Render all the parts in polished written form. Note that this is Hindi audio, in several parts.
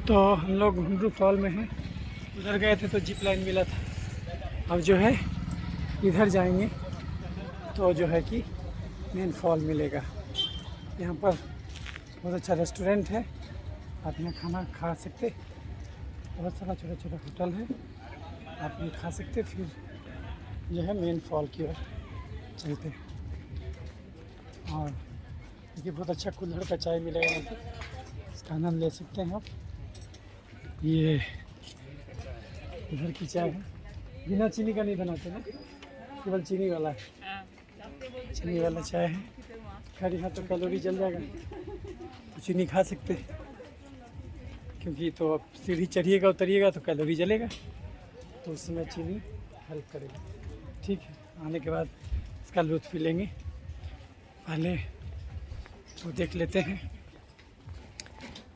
तो हम लोग घुंडरू फॉल में हैं। उधर गए थे तो जिप लाइन मिला था। अब जो है इधर जाएंगे तो जो है कि मेन फॉल मिलेगा। यहाँ पर बहुत अच्छा रेस्टोरेंट है, आप यहाँ खाना खा सकते। बहुत सारा छोटा छोटा होटल है, आप ये खा सकते। फिर जो है मेन फॉल की ओर चलते हैं। और देखिए बहुत अच्छा कुल्हड़ का चाय मिलेगा यहाँ पर, इसका आनंद ले सकते हैं आप। ये इधर की चाय है, बिना चीनी का नहीं बनाते ना, केवल चीनी वाला है। चीनी वाला चाय है। खैर यहाँ तो कैलोरी जल जाएगा, तो चीनी खा सकते, क्योंकि तो अब सीढ़ी चढ़िएगा उतरिएगा तो कैलोरी जलेगा, तो उस समय चीनी हेल्प करेगी। ठीक है, आने के बाद इसका लुत्फ़ भी लेंगे। पहले वो देख लेते हैं।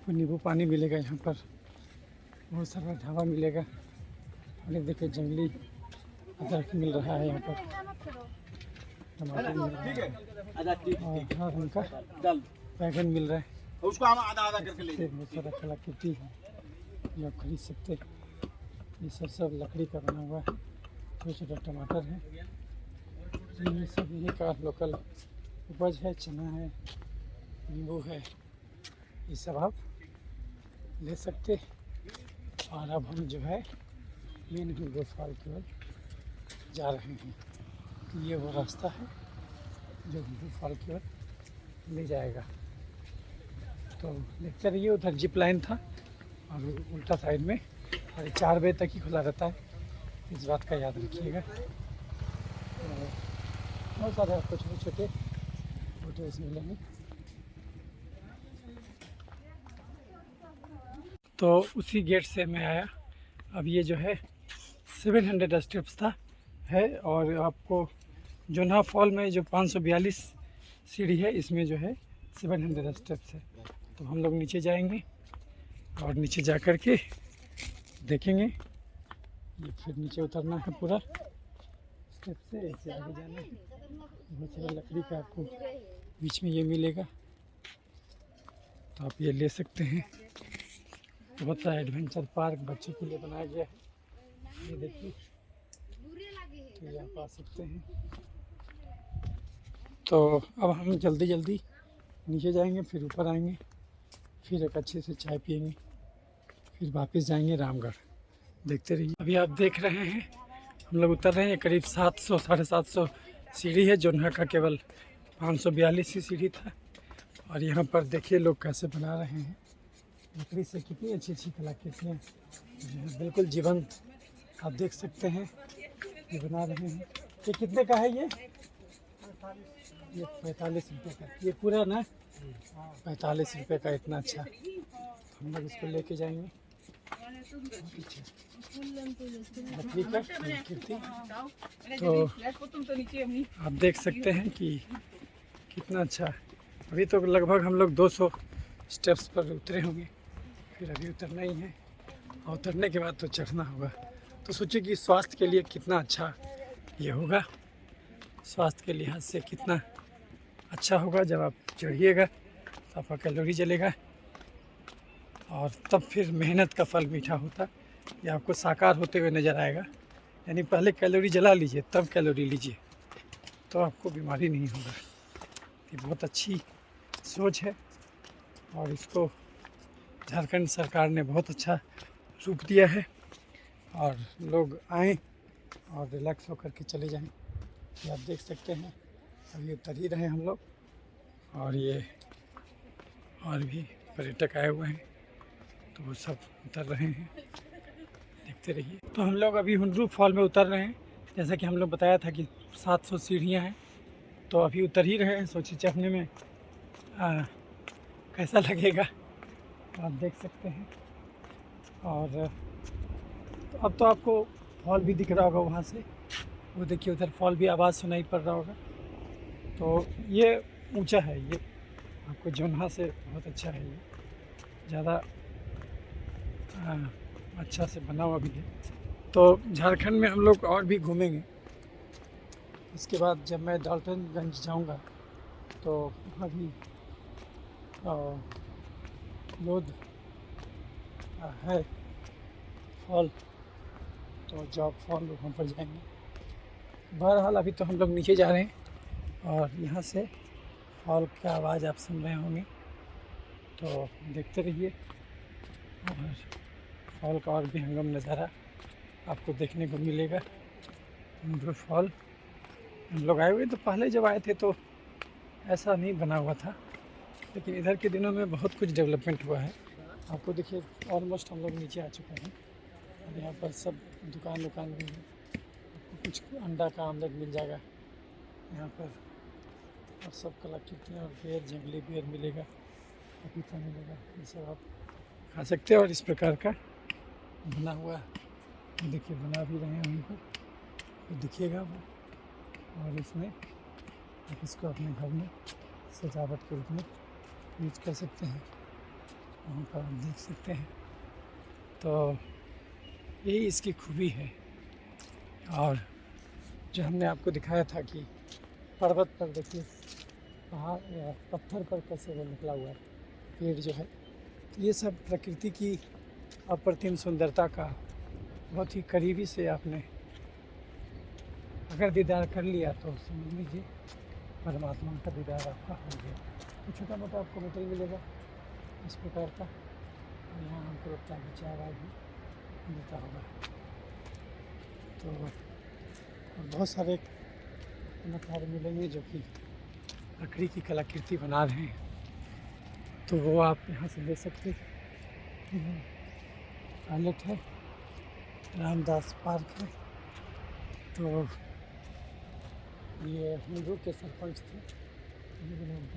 वो नींबू पानी मिलेगा यहाँ पर, बहुत सारा ढाबा मिलेगा। और ये देखिए जंगली अदरक मिल रहा है यहाँ पर, टमाटर मिल रहा है और हर रंग का बैगन मिल रहा है। उसको हम आधा आधा करके ले बहुत सारा कलाकृति है, ये आप खरीद सकते हैं। ये सब लकड़ी का बना हुआ है। छोटे छोटे टमाटर है, ये सब यहीं का लोकल उपज है। चना है, नींबू है, ये सब आप ले सकते। और अब हम जो है मेन घुंडरू फॉल की ओर जा रहे हैं। तो ये वो रास्ता है जो घुंडरू फॉल की ओर ले जाएगा। तो देखते रहिए, उधर जिप लाइन था और उल्टा साइड में, और 4 बजे तक ही खुला रहता है, इस बात का याद रखिएगा। तो बहुत सारे आपको छोटे छोटे होटल्स मिलेंगे। तो उसी गेट से मैं आया। अब ये जो है 700 स्टेप्स था है, और आपको जोन्हा फॉल में जो 542 सीढ़ी है, इसमें जो है 700 स्टेप्स है। तो हम लोग नीचे जाएंगे और नीचे जा कर के देखेंगे। ये फिर नीचे उतरना है पूरा स्टेप से, ऐसे आगे जाना है। बहुत सारा लकड़ी का आपको बीच में ये मिलेगा, तो आप ये ले सकते हैं। बहुत सारा एडवेंचर पार्क बच्चों के लिए बनाया गया है, ये देखिए, तो ये आप आ सकते हैं। तो अब हम जल्दी जल्दी नीचे जाएंगे, फिर ऊपर आएंगे, फिर एक अच्छे से चाय पिएंगे, फिर वापस जाएंगे रामगढ़। देखते रहिए। अभी आप देख रहे हैं हम लोग उतर रहे हैं। करीब 700 750 सीढ़ी है। जोन्हा का केवल 542 ही सीढ़ी था। और यहाँ पर देखिए लोग कैसे बना रहे हैं लकड़ी से, कितनी अच्छी अच्छी कलाकृतियाँ जो है बिल्कुल जीवंत, आप देख सकते हैं ये बना रहे हैं। ये कितने का है ये 45 रुपये का, ये पूरा ना 45 रुपये का। इतना अच्छा, हम लोग इसको लेके जाएंगे। लकड़ी का कलाकृति, तो आप देख सकते हैं कि कितना अच्छा। अभी तो लगभग हम लोग 200 स्टेप्स पर उतरे होंगे, फिर अभी उतरना ही है, और उतरने के बाद तो चढ़ना होगा। तो सोचिए कि स्वास्थ्य के लिए कितना अच्छा ये होगा, स्वास्थ्य के लिहाज से कितना अच्छा होगा। जब आप चढ़िएगा तो आपका कैलोरी जलेगा, और तब फिर मेहनत का फल मीठा होता, ये आपको साकार होते हुए नज़र आएगा। यानी पहले कैलोरी जला लीजिए, तब कैलोरी लीजिए, तो आपको बीमारी नहीं होगा। ये बहुत अच्छी सोच है, और इसको झारखंड सरकार ने बहुत अच्छा रूप दिया है। और लोग आएँ और रिलैक्स होकर के चले जाएं। ये आप देख सकते हैं, अभी उतर ही रहे हैं हम लोग, और ये और भी पर्यटक आए हुए हैं, तो वो सब उतर रहे हैं। देखते रहिए। तो हम लोग अभी घुंडरू फॉल में उतर रहे हैं। जैसा कि हम लोग बताया था कि 700 सीढ़ियाँ हैं, तो अभी उतर ही रहे हैं। सोचिए चढ़ने में कैसा लगेगा, तो आप देख सकते हैं। और तो अब तो आपको फॉल भी दिख रहा होगा वहाँ से, वो देखिए उधर फॉल भी आवाज़ सुनाई पड़ रहा होगा। तो ये ऊंचा है, ये आपको जोन्हा से बहुत अच्छा है। ये ज़्यादा अच्छा से बना हुआ भी है। तो झारखंड में हम लोग और भी घूमेंगे। इसके बाद जब मैं डाल्टनगंज जाऊंगा तो वहाँ भी लोध का है फॉल, तो जॉब फॉल वहाँ पर जाएंगे। बहरहाल अभी तो हम लोग नीचे जा रहे हैं और यहाँ से फॉल की आवाज़ आप सुन रहे होंगे, तो देखते रहिए और फॉल का और भी हंगम नज़ारा आपको देखने को मिलेगा। मुंड्रू फॉल हम लोग आए हुए तो पहले जब आए थे तो ऐसा नहीं बना हुआ था, लेकिन इधर के दिनों में बहुत कुछ डेवलपमेंट हुआ है। आपको देखिए ऑलमोस्ट हम लोग नीचे आ चुके हैं और यहाँ पर सब दुकान भी है। आपको कुछ अंडा का आमलेट मिल जाएगा यहाँ पर, और सब कलाकृतियाँ और बेर, जंगली बेर मिलेगा, पपीता मिलेगा, ये सब आप खा सकते हैं। और इस प्रकार का बना हुआ देखिए, बना भी रहे हैं वहीं पर, तो दिखिएगा वो। और इसमें आप इसको अपने घर में सजावट के रूप में यूज कर सकते हैं, वहाँ पर आप देख सकते हैं। तो यही इसकी खूबी है। और जो हमने आपको दिखाया था कि पर्वत पर देखिए पहाड़ या पत्थर पर कैसे वो निकला हुआ है पेड़ जो है, तो ये सब प्रकृति की अप्रतिम सुंदरता का बहुत ही करीबी से आपने अगर दीदार कर लिया तो समझ लीजिए परमात्मा का दीदार आपका हो गया। तो छोटा मोटा आपको होटल मिलेगा इस प्रकार का, और यहाँ हमको लगता है कि चाय भी मिलता होगा। तो और बहुत सारे कलाकार मिलेंगे जो कि लकड़ी की कलाकृति बना रहे हैं, तो वो आप यहाँ से ले सकते हैं। टॉयलेट है, रामदास पार्क है। तो ये मुंड्रू के सरपंच थे,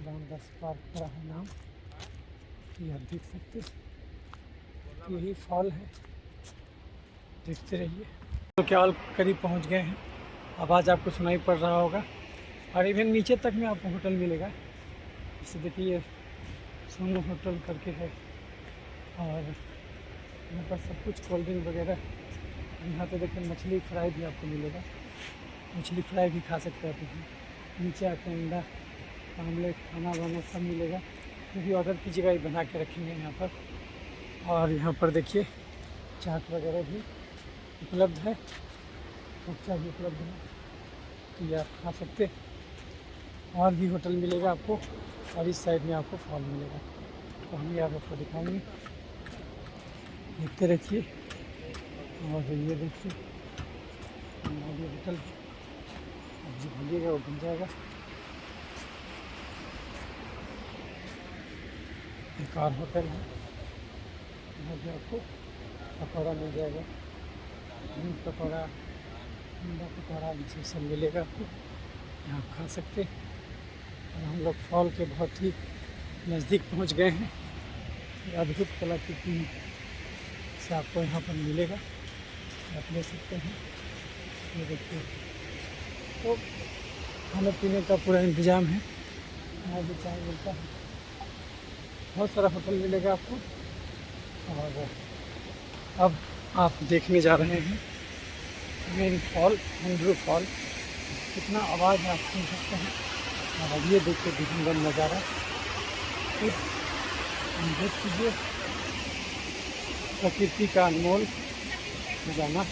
रामदास पार्क का है नाम, ये आप देख सकते हैं। तो यही फॉल है, देखते रहिए। तो क्या ऑल करीब पहुंच गए हैं, आवाज़ आपको सुनाई पड़ रहा होगा। और इवन नीचे तक में आपको होटल मिलेगा, जैसे देखिए सोनू होटल करके है, और यहाँ पर सब कुछ कोल्ड ड्रिंक वगैरह। यहाँ पे देखिए मछली फ्राई भी आपको मिलेगा, मछली फ्राई भी खा सकते हैं आप। नीचे आके अंडा आमलेट, खाना वाना सब मिलेगा, जो भी ऑर्डर कीजिएगा ये बना के रखेंगे यहाँ पर। और यहाँ पर देखिए चाट वगैरह भी उपलब्ध है, कुफ्ता भी उपलब्ध है, तो ये आप खा सकते हैं। और भी होटल मिलेगा आपको, और इस साइड में आपको फॉल मिलेगा, तो हम ये आपको दिखाएंगे, देखते रखिए। और ये देखिए होटल, अब जो भूलिएगा वो बन जाएगा। एक और होटल है, यहाँ पे आपको पकौड़ा मिल जाएगा, मीट पकौड़ा, अंडा पकौड़ा, ये सब मिलेगा आपको, यहाँ आप खा सकते हैं। और हम लोग फॉल के बहुत ही नज़दीक पहुँच गए हैं। अद्भुत कलाकृति से आपको यहाँ पर मिलेगा, आप ले सकते हैं। ये देखिए, तो खाने पीने का पूरा इंतज़ाम है, यहाँ भी चाय मिलता है, बहुत सारा होटल मिलेगा आपको। और अब आप देखने जा रहे हैं मेन फॉल, मुंड्रू फॉल। कितना आवाज़ आप सुन सकते हैं, और अब ये देखिए दिखंगम नज़ारा, फिर देख कीजिए प्रकृति का अनमोल खजाना।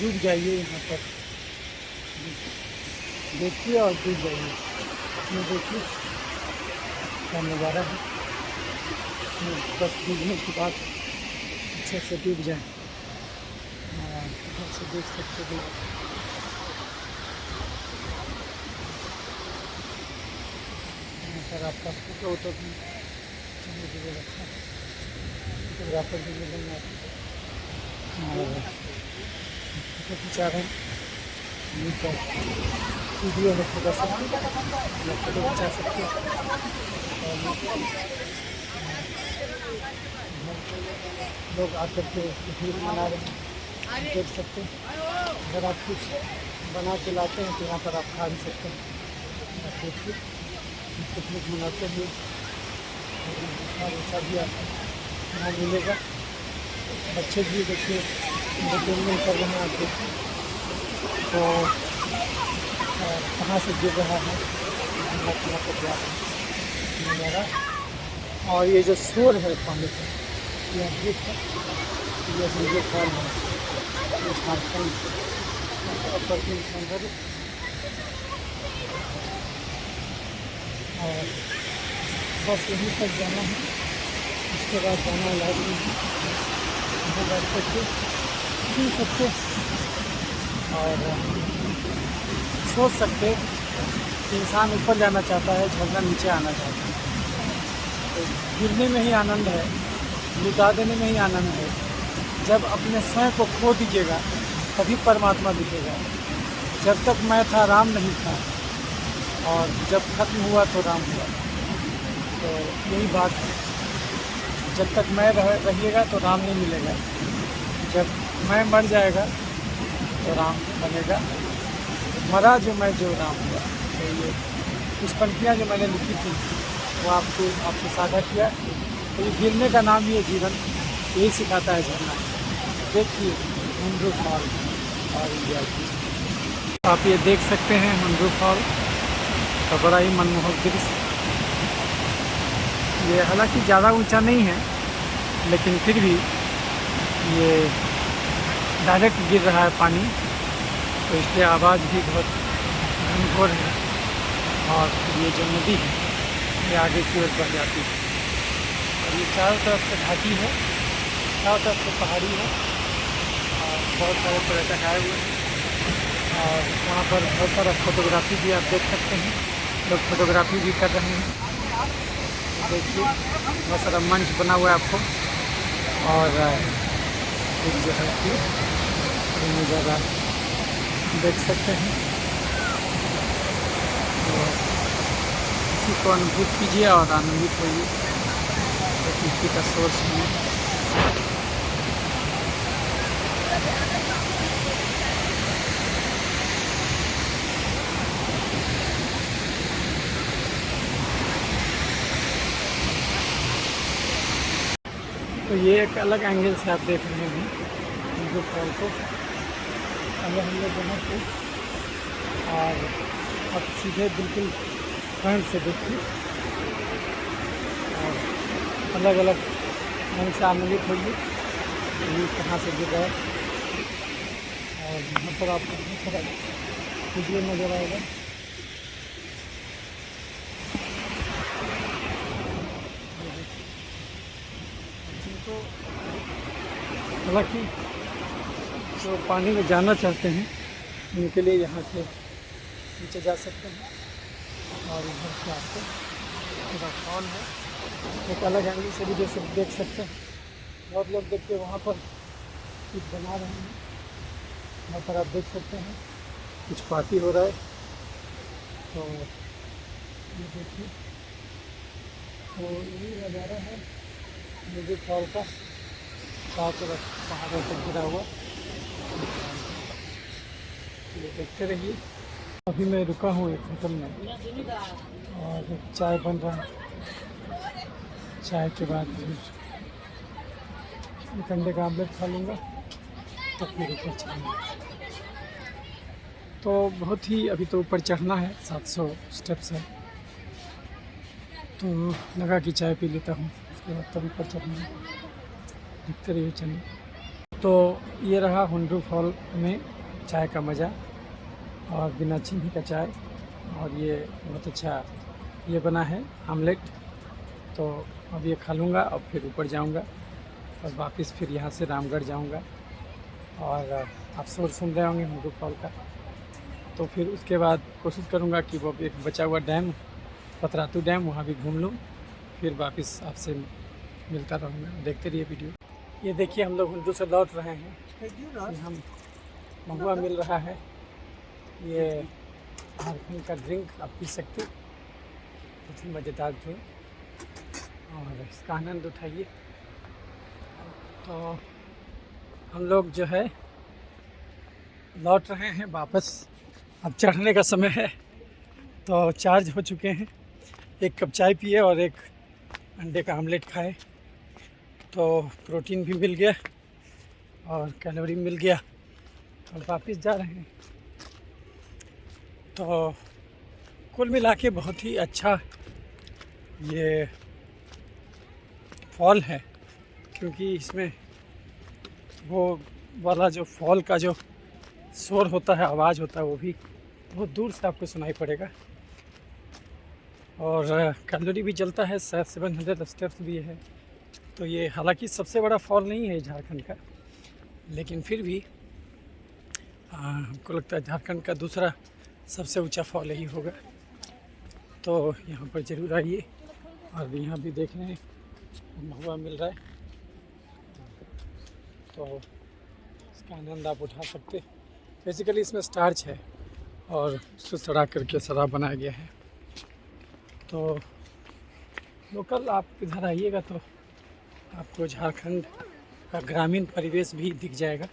डूब जाइए यहाँ पर, देखिए और डूब जाइए। ये देखिए क्या नज़ारा है, बस डूबने के बाद अच्छे से डूब जाए, इधर से देख सकते हैं। यहाँ पर आपका फोटो भी चलने की व्यवस्था है, फोटोग्राफर भी मिलेंगे आपको, और फोटो खिंचा रहे हैं। वीडियो में फोटो खिंचा सकते हैं। लोग आकर के भीड़ मना रहे हैं, देख सकते हैं। अगर आप कुछ बना के लाते हैं तो यहाँ पर आप खा भी सकते हैं। देखिए पिकनिक मनाते हुए ऐसा भी आपको यहाँ मिलेगा। बच्चे भी देखिए एंटरटेनमेंट कर रहे हैं, आप देखिए तो कहाँ से गिर रहा है, नज़ारा। और ये जो शोर है पानी का, ये अद्भुत है। ये हंड्रू फॉल है, ये झारखंड अप्रतिम सौंदर्य। और बस यहीं तक जाना है, उसके बाद जाना है लाइब्रेरी में, वहाँ बैठ करके सुन सकते और सोच सकते कि इंसान ऊपर जाना चाहता है, झरना नीचे आना चाहता है। तो गिरने में ही आनंद है, लुटा देने में ही आनंद है। जब अपने स्वयं को खो दीजिएगा तभी परमात्मा दिखेगा। जब तक मैं था राम नहीं था, और जब खत्म हुआ तो राम हुआ। तो यही बात है, जब तक मैं रहिएगा तो राम नहीं मिलेगा, जब मैं मर जाएगा तो राम बनेगा। मरा जो मैं जो राम हुआ। तो ये कुछ पंक्तियाँ जो मैंने लिखी थी वो आपसे साझा किया। तो ये गिरने का नाम ही है जीवन, यही सिखाता है झरना। देखिए हंड्रू फॉल और इंडिया की, आप ये देख सकते हैं हंड्रू फॉल का बड़ा ही मनमोहक दृश्य। ये हालांकि ज़्यादा ऊंचा नहीं है, लेकिन फिर भी ये डायरेक्ट गिर रहा है पानी, तो इसलिए आवाज़ भी बहुत घनघोर है। और ये जो नदी है ये आगे की ओर बढ़ जाती है, और ये चारों तरफ से घाटी है, चारों तरफ से पहाड़ी है, और बहुत सारे पर्यटक आए हुए हैं। और वहाँ पर बहुत सारा फोटोग्राफी भी आप देख सकते हैं, लोग फोटोग्राफी भी कर रहे हैं। देखिए बहुत सारा मंच बना हुआ है आपको, और एक जो है कि नज़ारा देख सकते हैं। तो इसी को अनुभूत कीजिए और आनंदित होइए प्रकृति का सोर्स में। तो ये एक अलग एंगल से आप देख रहे हैं हंड्रू फॉल को। पहले हम लोग वहाँ थे, और अब सीधे बिल्कुल फ्रंट से देखिए, और अलग अलग ढंग से आनंदित होइए ये कहाँ से गिर रहा है। और यहाँ पर आपको बहुत सारा वीडियो नज़र आएगा। हालांकि जो पानी में जाना चाहते हैं उनके लिए यहाँ से नीचे जा सकते हैं, और इधर से आपको पूरा फॉल है, एक अलग एंगल से भी देख सकते हैं। बहुत लोग देखते वहाँ पर कुछ बना रहे हैं, वहाँ पर आप देख सकते हैं कुछ पार्टी हो रहा है। तो ये देखिए, तो यही नज़ारा है हंड्रू फॉल का, चारों तरफ पहाड़ों से घिरा हुआ। ये देखते रहिए। अभी मैं रुका हूँ एक होटल में, और चाय बन रहा है। चाय के बाद फिर एक अंडे का आमलेट खा लूँगा, तो फिर ऊपर चढ़ूँगा। तो बहुत ही अभी तो ऊपर चढ़ना है, 700 स्टेप्स है, तो लगा कि चाय पी लेता हूँ, उसके बाद तब ऊपर चढ़ूँगा। देखते रहिए चलिए। तो ये रहा हंड्रू फॉल में चाय का मज़ा, और बिना चीनी का चाय। और ये बहुत अच्छा ये बना है आमलेट, तो अब ये खा लूँगा और फिर ऊपर जाऊँगा, और वापस फिर यहाँ से रामगढ़ जाऊँगा। और आप शोर सुन रहे होंगे हंड्रू फॉल का। तो फिर उसके बाद कोशिश करूँगा कि वो एक बचा हुआ डैम पतरातू डैम, वहाँ भी घूम लूँ, फिर वापस आपसे मिलता रहूँगा। देखते रहिए वीडियो। ये देखिए हम लोग हंड्रू से लौट रहे हैं, हम महुआ मिल रहा है, ये झारखंड का ड्रिंक आप पी सकते, बहुत ही मज़ेदार ड्रिंक, और इसका आनंद उठाइए। तो हम लोग जो है लौट रहे हैं वापस, अब चढ़ने का समय है। तो चार्ज हो चुके हैं, एक कप चाय पिए और एक अंडे का आमलेट खाए, तो प्रोटीन भी मिल गया और कैलोरी मिल गया, और वापस जा रहे हैं। तो कुल मिला के बहुत ही अच्छा ये फॉल है, क्योंकि इसमें वो वाला जो फॉल का जो शोर होता है, आवाज़ होता है, वो भी बहुत दूर से आपको सुनाई पड़ेगा। और कैलोरी भी जलता है, 700 स्टेप्स भी है। तो ये हालांकि सबसे बड़ा फॉल नहीं है झारखंड का, लेकिन फिर भी हमको लगता है झारखंड का दूसरा सबसे ऊंचा फॉल यही होगा। तो यहाँ पर ज़रूर आइए, और यहाँ भी देख रहे हैं हवा मिल रहा है, तो इसका आनंद आप उठा सकते। बेसिकली इसमें स्टार्च है और उसको सड़ा करके शराब बनाया गया है। तो लोकल आप इधर आइएगा तो आपको झारखंड का ग्रामीण परिवेश भी दिख जाएगा,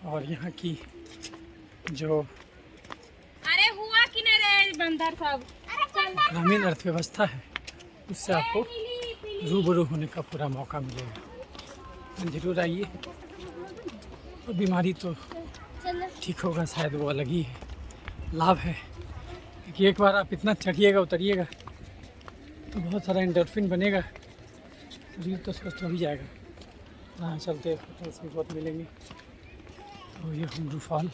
और यहाँ की जो अरे हुआ कि नहीं रे बंदर सब, ग्रामीण अर्थव्यवस्था है, उससे आपको रूबरू होने का पूरा मौका मिलेगा। ज़रूर आइए, और बीमारी तो ठीक होगा शायद, वो अलग ही है, लाभ है। क्योंकि एक बार आप इतना चढ़िएगा उतरिएगा तो बहुत सारा एंडोर्फिन बनेगा, शरीर तो स्वस्थ हो ही जाएगा। यहाँ चलते होटल्स भी बहुत मिलेंगे। तो ये हुंड्रू फॉल,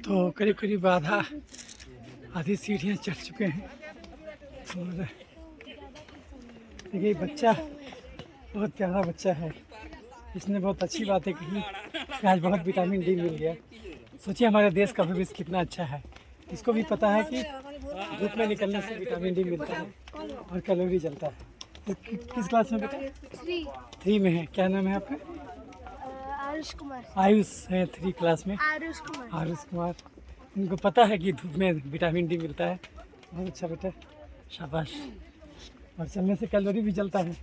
तो करीब करीब आधी सीढ़ियाँ चढ़ चुके हैं। और देखिए बच्चा बहुत प्यारा बच्चा है, इसने बहुत अच्छी बातें कही कि आज बहुत विटामिन डी मिल गया। सोचिए हमारे देश का भविष्य कितना अच्छा है। इसको भी पता है कि धूप में निकलने से विटामिन डी मिलता है और कैलोरी जलता है। तो किस क्लास में बेटा? 3 में है। क्या नाम है आपका? आयुष कुमार। आयुष है 3 क्लास में। आयुष कुमार। आयुष कुमार, इनको पता है कि धूप में विटामिन डी मिलता है। बहुत अच्छा बेटा, शाबाश। और चलने से कैलोरी भी जलता है।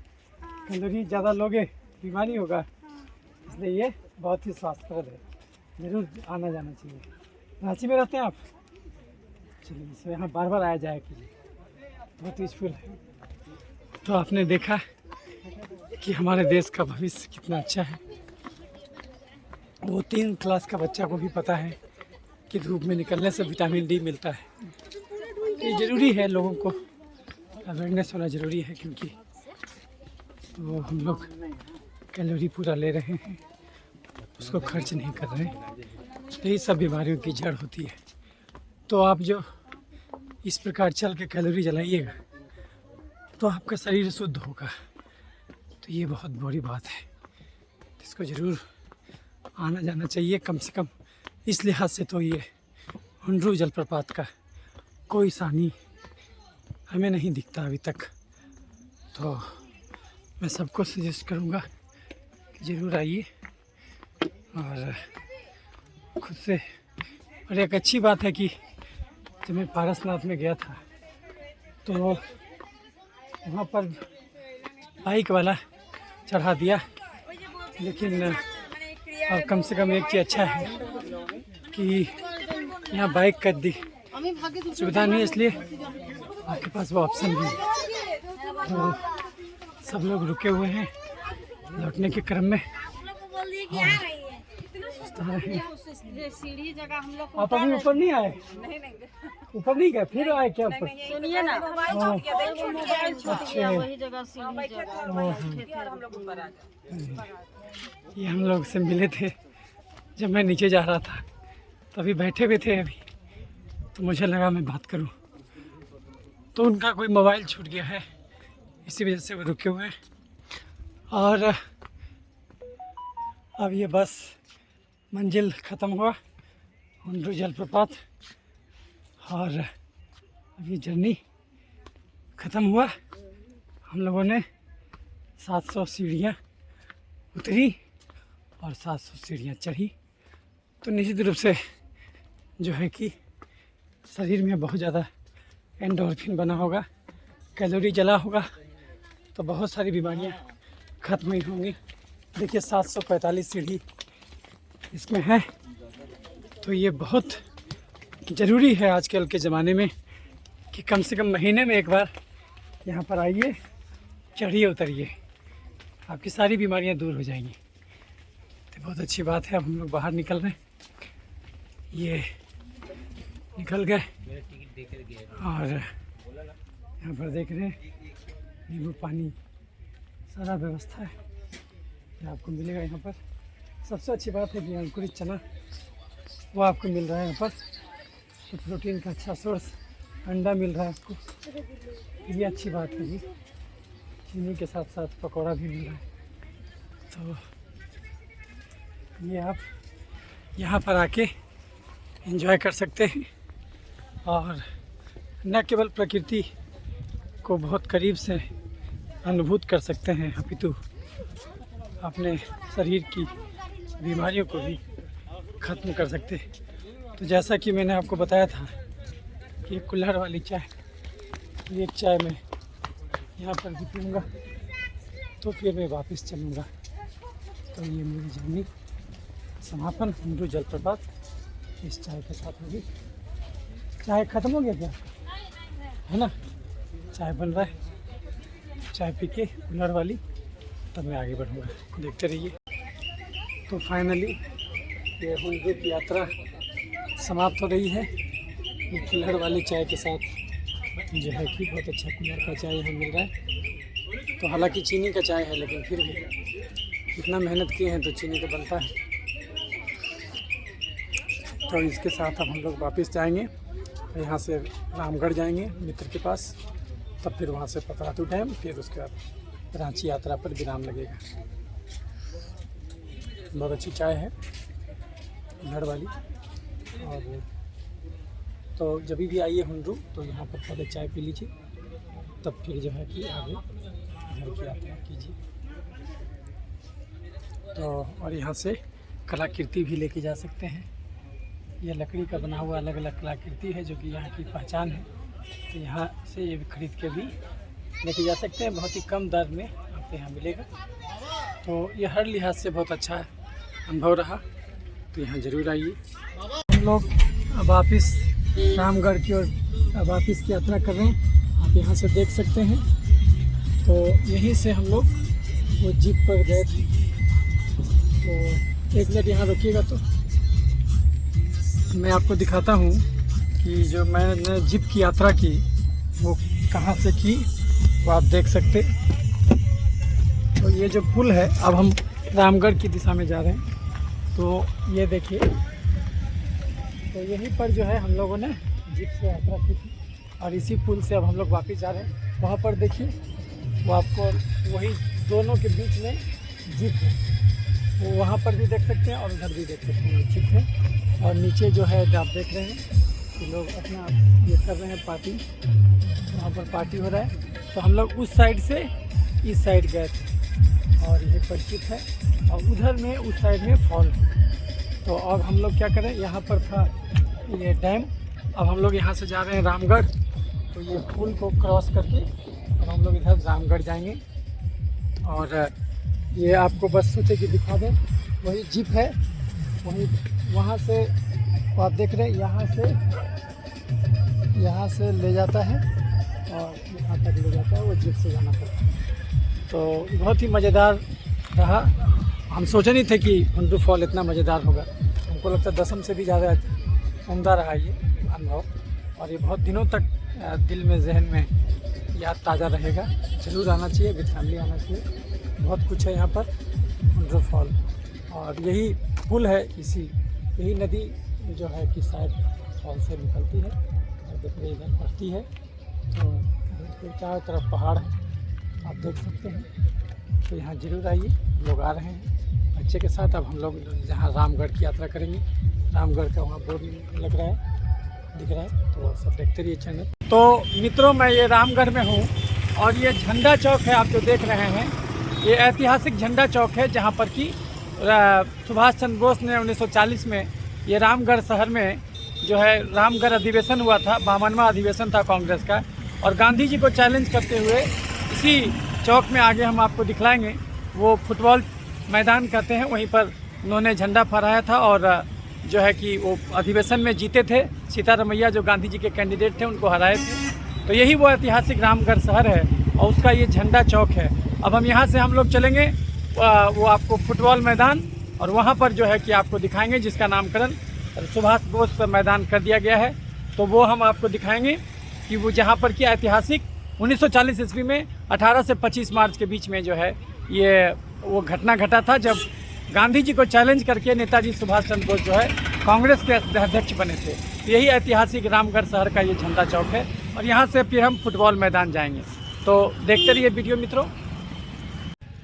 कैलोरी ज़्यादा लोगे बीमारी होगा, इसलिए ये बहुत ही स्वास्थ्यप्रद है। ज़रूर आना जाना चाहिए। रांची में रहते हैं आप? चलिए, इसमें यहाँ बार बार आया जाए कीजिए, बहुत यूजफुल है। तो आपने देखा कि हमारे देश का भविष्य कितना अच्छा है। वो 3 क्लास का बच्चा को भी पता है कि धूप में निकलने से विटामिन डी मिलता है। ये ज़रूरी है, लोगों को अवेयरनेस होना ज़रूरी है, क्योंकि तो हम लोग कैलोरी पूरा ले रहे हैं, उसको खर्च नहीं कर रहे हैं। यही सब बीमारियों की जड़ होती है। तो आप जो इस प्रकार चल के कैलोरी जलाइएगा तो आपका शरीर शुद्ध होगा। तो ये बहुत बड़ी बात है, इसको ज़रूर आना जाना चाहिए। कम से कम इस लिहाज से तो ये हुंड्रू जलप्रपात का कोई सानी हमें नहीं दिखता अभी तक। तो मैं सबको सजेस्ट करूँगा कि ज़रूर आइए और खुद से। और एक अच्छी बात है कि जब मैं पारसनाथ में गया था तो वहाँ पर बाइक वाला चढ़ा दिया, लेकिन और कम से कम एक चीज़ अच्छा है कि यहाँ बाइक कर दी सुविधा नहीं है, इसलिए आपके पास वो ऑप्शन भी है। तो सब लोग रुके हुए हैं लौटने के क्रम में। सीढ़ी जगह हम लोग आप अभी ऊपर नहीं आए? ऊपर नहीं गए, फिर आए क्या ऊपर? सुनिए ना, अच्छा, वही जगह सीढ़ी जगह ये हम लोग से मिले थे जब मैं नीचे जा रहा था, तभी बैठे हुए थे अभी, तो मुझे लगा मैं बात करूं। तो उनका कोई मोबाइल छूट गया है, इसी वजह से वो रुके हुए हैं। और अब ये बस मंजिल ख़त्म हुआ, हुंड्रू जलप्रपात, और अब ये जर्नी ख़त्म हुआ। हम लोगों ने 700 सीढ़ियाँ उतरी और 700 सीढ़ियाँ चढ़ी। तो निश्चित रूप से जो है कि शरीर में बहुत ज़्यादा एंडोर्फिन बना होगा, कैलोरी जला होगा, तो बहुत सारी बीमारियां ख़त्म ही होंगी। देखिए 745 सीढ़ी इसमें है। तो ये बहुत ज़रूरी है आजकल के ज़माने में कि कम से कम महीने में एक बार यहाँ पर आइए, चढ़िए उतरिए, आपकी सारी बीमारियाँ दूर हो जाएंगी। तो बहुत अच्छी बात है। अब हम लोग बाहर निकल रहे हैं, ये निकल गए और यहाँ पर देख रहे हैं नींबू पानी सारा व्यवस्था है, ये आपको मिलेगा यहाँ पर। सबसे अच्छी बात है कि अंकुरित चना वो आपको मिल रहा है यहाँ पर, तो प्रोटीन का अच्छा सोर्स अंडा मिल रहा है आपको, ये अच्छी बात है जी। चीनी के साथ साथ पकौड़ा भी मिल रहा है, तो ये आप यहाँ पर आके एंजॉय कर सकते हैं और न केवल प्रकृति को बहुत करीब से अनुभूत कर सकते हैं, अपितु अपने शरीर की बीमारियों को भी ख़त्म कर सकते हैं। तो जैसा कि मैंने आपको बताया था कि कुल्हड़ वाली चाय, एक चाय में यहाँ पर भी पीऊँगा तो फिर मैं वापस चलूँगा। तो ये मेरी जर्नी समापन हुंडरू जलप्रपात इस चाय के साथ होगी। चाय ख़त्म हो गया क्या, है ना? चाय बन रहा है, चाय पी के कुल्हड़ वाली, तब मैं आगे बढ़ूँगा, देखते रहिए। तो फाइनली ये हुंडरू की यात्रा समाप्त हो रही है। ये कुल्हड़ वाली चाय के साथ जो है कि बहुत अच्छा कुल्हड़ का चाय यहाँ मिल रहा है। तो हालांकि चीनी का चाय है, लेकिन फिर भी इतना मेहनत किए हैं तो चीनी तो बनता है। तो इसके साथ अब हम लोग वापस जाएंगे, यहाँ से रामगढ़ जाएंगे मित्र के पास, तब फिर वहाँ से पतरातू डैम, फिर उसके बाद रांची यात्रा पर विराम लगेगा। बहुत अच्छी चाय है कुल्हड़ वाली। और तो जब भी आइए हुंडरू तो यहाँ पर पहले चाय पी लीजिए, तब फिर जो है कि आगे घर की यात्रा कीजिए। तो और यहाँ से कलाकृति भी लेके जा सकते हैं। यह लकड़ी का बना हुआ अलग अलग कलाकृति है जो कि यहाँ की पहचान है। तो यहाँ से ये भी खरीद के भी लेके जा सकते हैं, बहुत ही कम दर में आपको यहाँ मिलेगा। तो ये हर लिहाज से बहुत अच्छा अनुभव रहा, तो यहाँ ज़रूर आइए। हम लोग अब वापस रामगढ़ की ओर वापस की यात्रा कर रहे हैं, आप यहाँ से देख सकते हैं। तो यहीं से हम लोग वो जीप पर गए थे। तो एक मिनट यहाँ रुकिएगा तो मैं आपको दिखाता हूँ कि जो मैंने जीप की यात्रा की वो कहाँ से की, वो आप देख सकते। तो ये जो पुल है, अब हम रामगढ़ की दिशा में जा रहे हैं। तो ये देखिए, तो यहीं पर जो है हम लोगों ने जीप से यात्रा की थी और इसी पुल से अब हम लोग वापस जा रहे हैं। वहाँ पर देखिए, वो आपको वही दोनों के बीच में जीप है, वो वहाँ पर भी देख सकते हैं और उधर भी देख सकते हैं जीप है। और नीचे जो है आप देख रहे हैं कि लोग अपना ये कर रहे हैं पार्टी, वहाँ पर पार्टी हो रहा है। तो हम लोग उस साइड से इस साइड गए थे और ये पर जीप है और उधर में उस साइड में फॉल है। तो अब हम लोग क्या करें, यहाँ पर था ये डैम, अब हम लोग यहाँ से जा रहे हैं रामगढ़। तो ये पुल को क्रॉस करके अब हम लोग इधर रामगढ़ जाएंगे। और ये आपको बस सोचे कि दिखा दें, वही जीप है, वही वहाँ से तो आप देख रहे हैं, यहाँ से ले जाता है और यहाँ तक ले जाता है, वो जीप से जाना पड़ता है। तो बहुत ही मज़ेदार रहा। हम सोचे नहीं थे कि हुंडरू फॉल इतना मज़ेदार होगा, हमको लगता है दसम से भी ज़्यादा उम्दा रहा ये अनुभव। और ये बहुत दिनों तक दिल में, जहन में याद ताज़ा रहेगा। ज़रूर आना चाहिए, विद फैमिली आना चाहिए। बहुत कुछ है यहाँ पर हुंडरू फॉल। और यही पुल है, यही नदी जो है कि शायद फॉल से निकलती है और देखिए इधर पड़ती है। तो चारों तरफ पहाड़ है, आप देख सकते हैं। तो यहाँ ज़रूर आइए, लोग आ रहे हैं बच्चे के साथ। अब हम लोग जहाँ रामगढ़ की यात्रा करेंगे, रामगढ़ का वहाँ बोर्ड लग रहा है, दिख रहा है, तो सब देखते रहिए चैनल। तो मित्रों, मैं ये रामगढ़ में हूँ और ये झंडा चौक है, आप जो देख रहे हैं, ये ऐतिहासिक झंडा चौक है जहाँ पर कि सुभाष चंद्र बोस ने 1940 में ये रामगढ़ शहर में जो है रामगढ़ अधिवेशन हुआ था, 52वां अधिवेशन था कांग्रेस का। और गांधी जी को चैलेंज करते हुए इसी चौक में आगे हम आपको दिखलाएंगे, वो फुटबॉल मैदान कहते हैं, वहीं पर उन्होंने झंडा फहराया था और जो है कि वो अधिवेशन में जीते थे। सीतारमैया जो गांधी जी के कैंडिडेट थे, उनको हराए थे। तो यही वो ऐतिहासिक रामगढ़ शहर है और उसका ये झंडा चौक है। अब हम यहाँ से हम लोग चलेंगे वो आपको फुटबॉल मैदान, और वहाँ पर जो है कि आपको दिखाएंगे, जिसका नामकरण सुभाष बोस मैदान कर दिया गया है। तो वो हम आपको दिखाएंगे कि वो जहाँ पर कि ऐतिहासिक 1940 ईस्वी में 18 से 25 मार्च के बीच में जो है ये वो घटना घटा था, जब गांधी जी को चैलेंज करके नेताजी सुभाष चंद्र बोस जो है कांग्रेस के अध्यक्ष बने थे। यही ऐतिहासिक रामगढ़ शहर का ये झंडा चौक है और यहाँ से फिर हम फुटबॉल मैदान जाएंगे। तो देखते रहिए वीडियो मित्रों।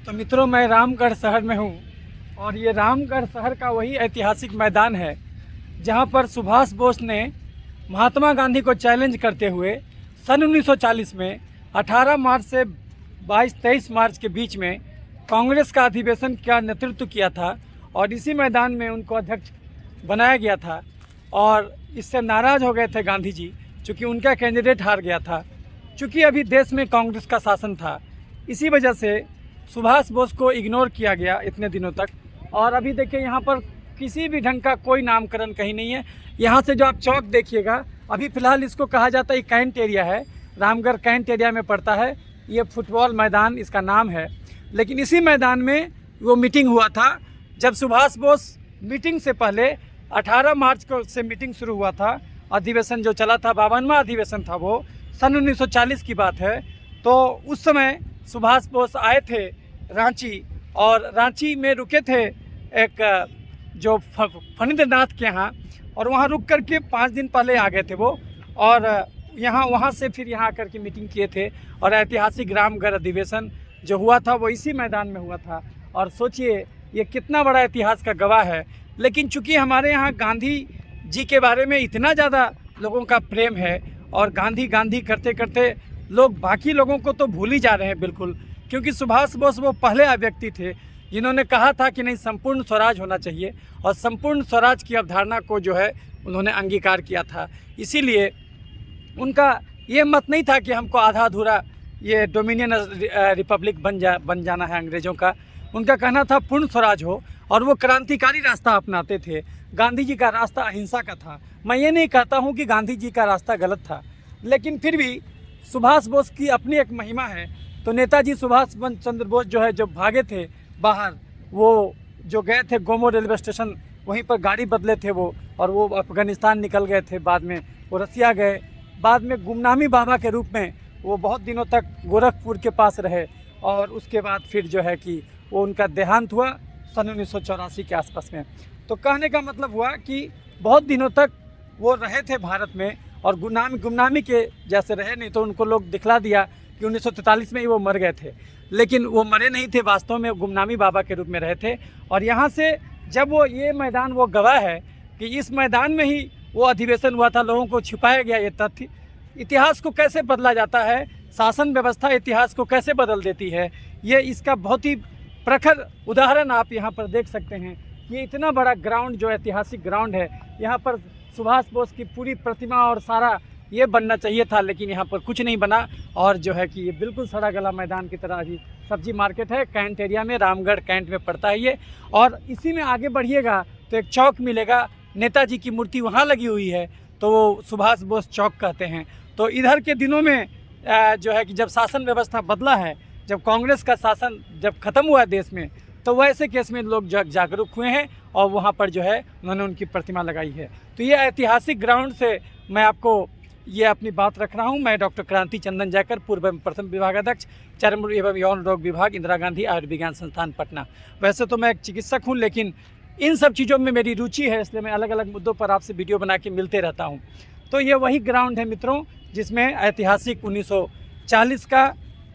तो मित्रों, मैं रामगढ़ शहर में हूँ और ये रामगढ़ शहर का वही ऐतिहासिक मैदान है जहाँ पर सुभाष बोस ने महात्मा गांधी को चैलेंज करते हुए सन 1940 में 18 मार्च से 22-23 मार्च के बीच में कांग्रेस का अधिवेशन का नेतृत्व किया था और इसी मैदान में उनको अध्यक्ष बनाया गया था। और इससे नाराज़ हो गए थे गांधी जी, चूँकि उनका कैंडिडेट हार गया था। चूँकि अभी देश में कांग्रेस का शासन था, इसी वजह से सुभाष बोस को इग्नोर किया गया इतने दिनों तक। और अभी देखिए यहाँ पर किसी भी ढंग का कोई नामकरण कहीं नहीं है। यहाँ से जो आप चौक देखिएगा, अभी फ़िलहाल इसको कहा जाता है कैंट एरिया है, रामगढ़ कैंट एरिया में पड़ता है। ये फुटबॉल मैदान इसका नाम है। लेकिन इसी मैदान में वो मीटिंग हुआ था जब सुभाष बोस मीटिंग से पहले 18 मार्च को से मीटिंग शुरू हुआ था। अधिवेशन जो चला था 52वां अधिवेशन था, वो सन 1940 की बात है। तो उस समय सुभाष बोस आए थे रांची और रांची में रुके थे एक जो फणींद्रनाथ के यहाँ, और वहाँ रुक कर के 5 दिन पहले आ गए थे वो। और वहाँ से फिर यहाँ आकर के मीटिंग किए थे और ऐतिहासिक रामगढ़ अधिवेशन जो हुआ था वो इसी मैदान में हुआ था। और सोचिए ये कितना बड़ा इतिहास का गवाह है। लेकिन चूंकि हमारे यहाँ गांधी जी के बारे में इतना ज़्यादा लोगों का प्रेम है और गांधी गांधी करते करते लोग बाकी लोगों को तो भूल ही जा रहे हैं बिल्कुल, क्योंकि सुभाष बोस वो पहले व्यक्ति थे जिन्होंने कहा था कि नहीं, संपूर्ण स्वराज होना चाहिए और संपूर्ण स्वराज की अवधारणा को जो है उन्होंने अंगीकार किया था। इसीलिए उनका ये मत नहीं था कि हमको आधा अधूरा ये डोमिनियन रिपब्लिक बन जाना है अंग्रेज़ों का। उनका कहना था पूर्ण स्वराज हो, और वो क्रांतिकारी रास्ता अपनाते थे। गांधी जी का रास्ता अहिंसा का था। मैं ये नहीं कहता हूँ कि गांधी जी का रास्ता गलत था, लेकिन फिर भी सुभाष बोस की अपनी एक महिमा है। तो नेताजी सुभाष चंद्र बोस जो है, जब भागे थे बाहर, वो जो गए थे गोमो रेलवे स्टेशन, वहीं पर गाड़ी बदले थे वो, और वो अफ़गानिस्तान निकल गए थे। बाद में वो रसिया गए, बाद में गुमनामी बाबा के रूप में वो बहुत दिनों तक गोरखपुर के पास रहे, और उसके बाद फिर जो है कि वो उनका देहांत हुआ सन 1984 के आसपास में। तो कहने का मतलब हुआ कि बहुत दिनों तक वो रहे थे भारत में और गुमनामी के जैसे रहे, नहीं तो उनको लोग दिखला दिया कि 1943 में ही वो मर गए थे। लेकिन वो मरे नहीं थे, वास्तव में गुमनामी बाबा के रूप में रहे थे। और यहाँ से जब वो ये मैदान वो गवाह है कि इस मैदान में ही वो अधिवेशन हुआ था, लोगों को छिपाया गया ये तथ्य। इतिहास को कैसे बदला जाता है, शासन व्यवस्था इतिहास को कैसे बदल देती है, ये इसका बहुत ही प्रखर उदाहरण आप यहाँ पर देख सकते हैं। ये इतना बड़ा ग्राउंड जो ऐतिहासिक ग्राउंड है, यहाँ पर सुभाष बोस की पूरी प्रतिमा और सारा ये बनना चाहिए था, लेकिन यहाँ पर कुछ नहीं बना। और जो है कि ये बिल्कुल सड़ा गला मैदान की तरह अभी सब्जी मार्केट है कैंट एरिया में, रामगढ़ कैंट में पड़ता है ये। और इसी में आगे बढ़िएगा तो एक चौक मिलेगा, नेताजी की मूर्ति वहाँ लगी हुई है, तो वो सुभाष बोस चौक कहते हैं। तो इधर के दिनों में जो है कि जब शासन व्यवस्था बदला है, जब कांग्रेस का शासन जब ख़त्म हुआ है देश में, तो वैसे केस में लोग जागरूक हुए हैं और वहाँ पर जो है उन्होंने उनकी प्रतिमा लगाई है। तो ये ऐतिहासिक ग्राउंड से मैं आपको ये अपनी बात रख रहा हूँ। मैं डॉक्टर क्रांति चंदन जयकर, पूर्व प्रथम विभागाध्यक्ष, चर्म एवं यौन रोग विभाग, इंदिरा गांधी आयुर्विज्ञान संस्थान पटना। वैसे तो मैं एक चिकित्सक हूँ, लेकिन इन सब चीज़ों में मेरी रुचि है, इसलिए मैं अलग अलग मुद्दों पर आपसे वीडियो बना के मिलते रहता हूँ। तो ये वही ग्राउंड है मित्रों, जिसमें ऐतिहासिक 1940 का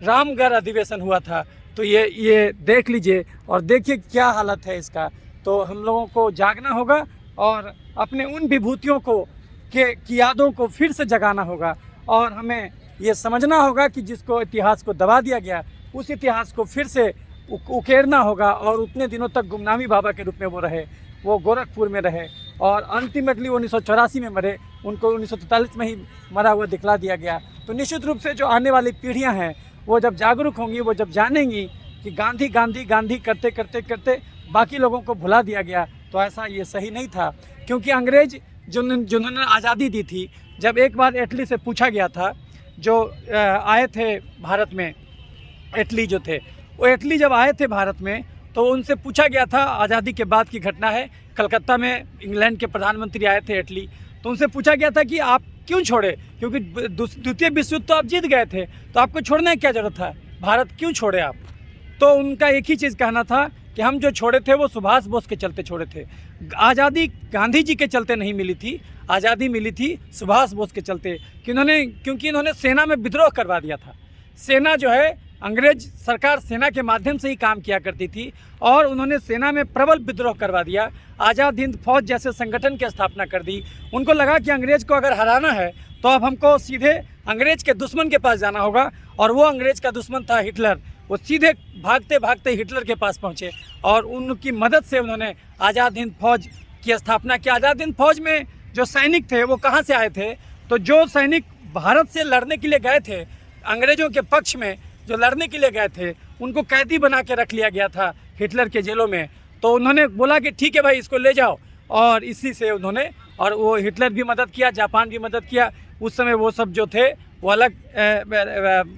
रामगढ़ अधिवेशन हुआ था। तो ये देख लीजिए और देखिए क्या हालत है इसका। तो हम लोगों को जागना होगा और अपने उन विभूतियों को की यादों को फिर से जगाना होगा, और हमें ये समझना होगा कि जिसको इतिहास को दबा दिया गया, उस इतिहास को फिर से उकेरना होगा। और उतने दिनों तक गुमनामी बाबा के रूप में वो रहे, वो गोरखपुर में रहे, और अल्टीमेटली 1984 में मरे, उनको 1943 में ही मरा हुआ दिखला दिया गया। तो निश्चित रूप से जो आने वाली पीढ़ियां हैं, वो जब जागरूक होंगी, वो जब जानेंगी कि गांधी गांधी गांधी करते करते करते बाकी लोगों को भुला दिया गया, तो ऐसा ये सही नहीं था। क्योंकि अंग्रेज़ जिन्होंने आज़ादी दी थी, जब एक बार इटली से पूछा गया था, जो आए थे भारत में, इटली जो थे, वो इटली जब आए थे भारत में, तो उनसे पूछा गया था, आज़ादी के बाद की घटना है, कलकत्ता में इंग्लैंड के प्रधानमंत्री आए थे इटली, तो उनसे पूछा गया था कि आप क्यों छोड़े? क्योंकि द्वितीय विश्व युद्ध तो आप जीत गए थे, तो आपको छोड़ने की क्या ज़रूरत था? भारत क्यों छोड़े आप? तो उनका एक ही चीज़ कहना था कि हम जो छोड़े थे वो सुभाष बोस के चलते छोड़े थे। आज़ादी गांधी जी के चलते नहीं मिली थी, आज़ादी मिली थी सुभाष बोस के चलते, क्योंकि इन्होंने सेना में विद्रोह करवा दिया था। सेना जो है, अंग्रेज सरकार सेना के माध्यम से ही काम किया करती थी और उन्होंने सेना में प्रबल विद्रोह करवा दिया। आज़ाद हिंद फौज जैसे संगठन की स्थापना कर दी। उनको लगा कि अंग्रेज को अगर हराना है तो अब हमको सीधे अंग्रेज के दुश्मन के पास जाना होगा, और वो अंग्रेज का दुश्मन था हिटलर। वो सीधे भागते भागते हिटलर के पास पहुँचे और उनकी मदद से उन्होंने आज़ाद हिंद फौज की स्थापना की। आज़ाद हिंद फौज में जो सैनिक थे वो कहाँ से आए थे? तो जो सैनिक भारत से लड़ने के लिए गए थे, अंग्रेज़ों के पक्ष में जो लड़ने के लिए गए थे, उनको कैदी बना के रख लिया गया था हिटलर के जेलों में। तो उन्होंने बोला कि ठीक है भाई, इसको ले जाओ, और इसी से उन्होंने, और वो हिटलर भी मदद किया, जापान भी मदद किया। उस समय वो सब जो थे वो अलग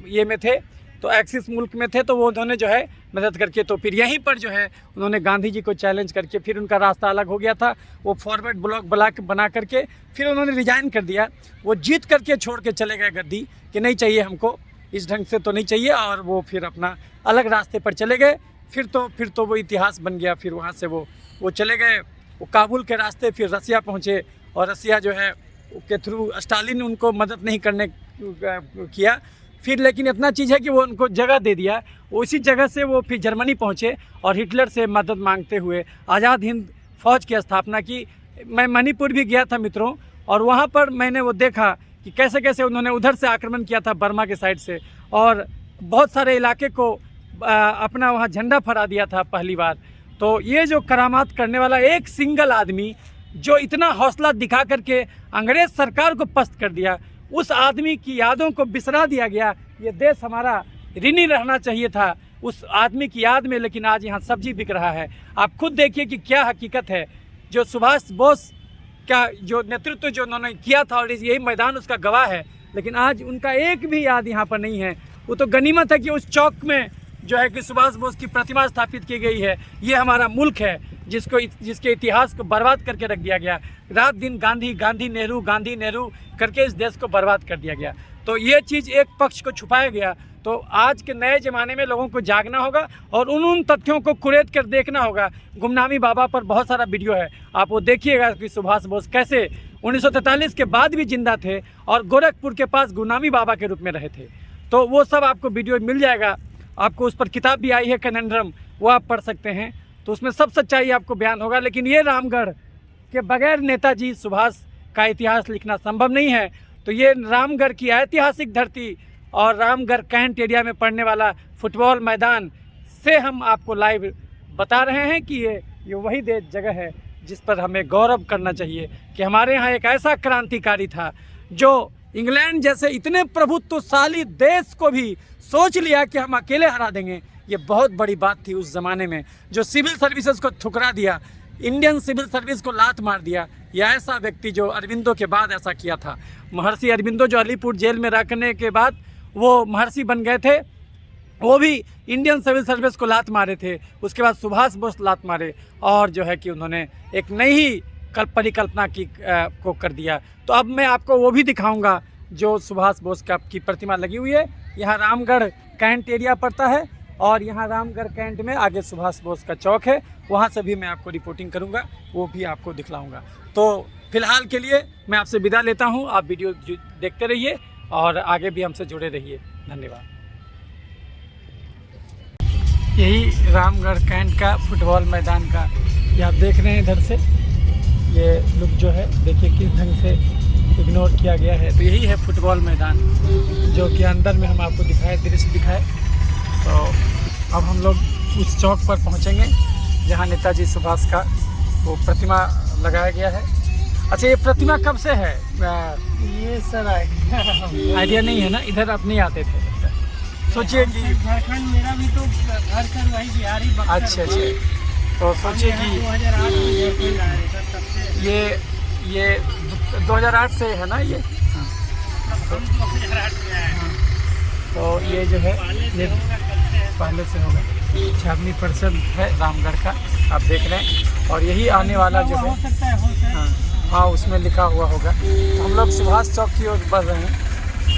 ये में थे, तो एक्सिस मुल्क में थे, तो वो उन्होंने जो है मदद करके, तो फिर यहीं पर जो है उन्होंने गांधी जी को चैलेंज करके फिर उनका रास्ता अलग हो गया था। वो फॉरवर्ड ब्लॉक बना करके फिर उन्होंने रिजाइन कर दिया। वो जीत करके छोड़ के चले गए गद्दी कि नहीं चाहिए हमको, इस ढंग से तो नहीं चाहिए, और वो फिर अपना अलग रास्ते पर चले गए। फिर तो वो इतिहास बन गया। फिर वहाँ से वो चले गए, वो काबुल के रास्ते फिर रसिया पहुँचे, और रसिया जो है के थ्रू स्टालिन उनको मदद नहीं करने किया। फिर लेकिन इतना चीज़ है कि वो उनको जगह दे दिया। उसी जगह से वो फिर जर्मनी पहुँचे और हिटलर से मदद मांगते हुए आज़ाद हिंद फौज की स्थापना की। मैं मणिपुर भी गया था मित्रों, और वहाँ पर मैंने वो देखा कि कैसे कैसे उन्होंने उधर से आक्रमण किया था बर्मा के साइड से, और बहुत सारे इलाके को अपना वहाँ झंडा फहरा दिया था पहली बार। तो ये जो करामात करने वाला एक सिंगल आदमी जो इतना हौसला दिखा करके अंग्रेज़ सरकार को पस्त कर दिया, उस आदमी की यादों को बिसरा दिया गया। ये देश हमारा ऋणी रहना चाहिए था उस आदमी की याद में, लेकिन आज यहाँ सब्जी बिक रहा है। आप खुद देखिए कि क्या हकीकत है। जो सुभाष बोस का जो नेतृत्व जो उन्होंने किया था, और यही मैदान उसका गवाह है, लेकिन आज उनका एक भी याद यहाँ पर नहीं है। वो तो गनीमत है कि उस चौक में जो है कि सुभाष बोस की प्रतिमा स्थापित की गई है। ये हमारा मुल्क है जिसके इतिहास को बर्बाद करके रख दिया गया। रात दिन गांधी नेहरू करके इस देश को बर्बाद कर दिया गया। तो ये चीज़ एक पक्ष को छुपाया गया। तो आज के नए ज़माने में लोगों को जागना होगा और उन तथ्यों को कुरेद कर देखना होगा। गुमनामी बाबा पर बहुत सारा वीडियो है, आप वो देखिएगा कि सुभाष बोस कैसे 1943 के बाद भी जिंदा थे और गोरखपुर के पास गुमनामी बाबा के रूप में रहे थे। तो वो सब आपको वीडियो मिल जाएगा। आपको उस पर किताब भी आई है कनंड्रम, वो आप पढ़ सकते हैं। तो उसमें सब सच्चाई आपको बयान होगा। लेकिन ये रामगढ़ के बगैर नेताजी सुभाष का इतिहास लिखना संभव नहीं है। तो ये रामगढ़ की ऐतिहासिक धरती और रामगढ़ कैंट एरिया में पड़ने वाला फुटबॉल मैदान से हम आपको लाइव बता रहे हैं कि ये वही जगह है जिस पर हमें गौरव करना चाहिए कि हमारे यहाँ एक ऐसा क्रांतिकारी था जो इंग्लैंड जैसे इतने प्रभुत्वशाली देश को भी सोच लिया कि हम अकेले हरा देंगे। ये बहुत बड़ी बात थी उस ज़माने में। जो सिविल सर्विसेज को ठुकरा दिया, इंडियन सिविल सर्विस को लात मार दिया, यह ऐसा व्यक्ति जो अरविंदो के बाद ऐसा किया था। महर्षि अरविंदो जो अलीपुर जेल में रखने के बाद वो महर्षि बन गए थे, वो भी इंडियन सिविल सर्विस को लात मारे थे। उसके बाद सुभाष बोस लात मारे और जो है कि उन्होंने एक नई परिकल्पना को कर दिया। तो अब मैं आपको वो भी दिखाऊंगा जो सुभाष बोस की प्रतिमा लगी हुई है। यहाँ रामगढ़ कैंट एरिया पड़ता है और यहाँ रामगढ़ कैंट में आगे सुभाष बोस का चौक है, वहाँ से भी मैं आपको रिपोर्टिंग करूँगा, वो भी आपको दिखलाऊँगा। तो फिलहाल के लिए मैं आपसे विदा लेता हूँ। आप वीडियो देखते रहिए और आगे भी हमसे जुड़े रहिए। धन्यवाद। यही रामगढ़ कैंट का फुटबॉल मैदान का ये आप देख रहे हैं इधर से, ये लुक जो है देखिए किस ढंग से इग्नोर किया गया है। तो यही है फुटबॉल मैदान जो कि अंदर में हम आपको दिखाए, दृश्य दिखाए। तो अब हम लोग उस चौक पर पहुंचेंगे जहां नेताजी सुभाष का वो प्रतिमा लगाया गया है। अच्छा, ये प्रतिमा कब से है? ये सर आइडिया नहीं है ना, इधर आप नहीं आते थे? सोचिए कि झारखंड मेरा भी तो घर सर वही बिहारी बक्सर। अच्छा, तो सोचिए कि 2008 में आए सर, तब से ये 2008 से है ना ये। हम 2008 में आए। तो ये जो है ये पहले से होगा। छावनी परिषद है रामगढ़ का, आप देख रहे हैं। और यही आने वाला जो है, हो सकता है, हो सर। हाँ, हाँ उसमें लिखा हुआ होगा। तो हम लोग सुभाष चौक की ओर बढ़ रहे हैं।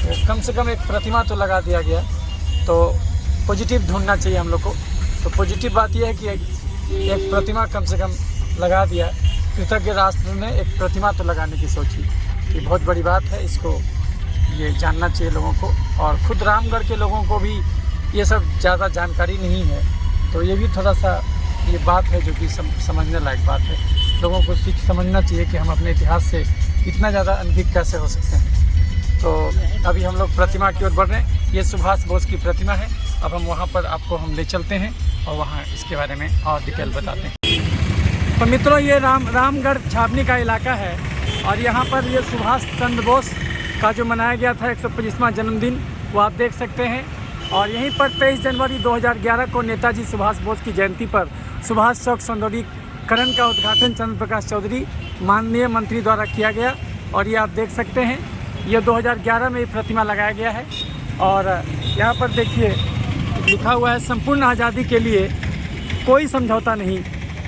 तो कम से कम एक प्रतिमा तो लगा दिया गया, तो पॉजिटिव ढूंढना चाहिए हम लोग को। तो पॉजिटिव बात यह है कि एक प्रतिमा कम से कम लगा दिया। कृतज्ञ राष्ट्र ने एक प्रतिमा तो लगाने की सोची, ये बहुत बड़ी बात है। इसको ये जानना चाहिए लोगों को, और खुद रामगढ़ के लोगों को भी ये सब ज़्यादा जानकारी नहीं है। तो ये भी थोड़ा सा ये बात है जो कि समझने लायक बात है। लोगों को सीख समझना चाहिए कि हम अपने इतिहास से इतना ज़्यादा अनभिज्ञ कैसे हो सकते हैं। तो अभी हम लोग प्रतिमा की ओर बढ़ रहे हैं। ये सुभाष बोस की प्रतिमा है। अब हम वहाँ पर आपको हम ले चलते हैं और वहाँ इसके बारे में और डिटेल बताते हैं। तो मित्रों, ये रामगढ़ छावनी का इलाका है और यहाँ पर ये सुभाष चंद्र बोस का जो मनाया गया था 125वां जन्मदिन, वो आप देख सकते हैं। और यहीं पर 23 जनवरी 2011 को नेताजी सुभाष बोस की जयंती पर सुभाष चौक सौंदर्यीकरण का उद्घाटन चंद्र प्रकाश चौधरी माननीय मंत्री द्वारा किया गया। और ये आप देख सकते हैं, ये 2011 में ये प्रतिमा लगाया गया है। और यहाँ पर देखिए लिखा हुआ है, संपूर्ण आज़ादी के लिए कोई समझौता नहीं,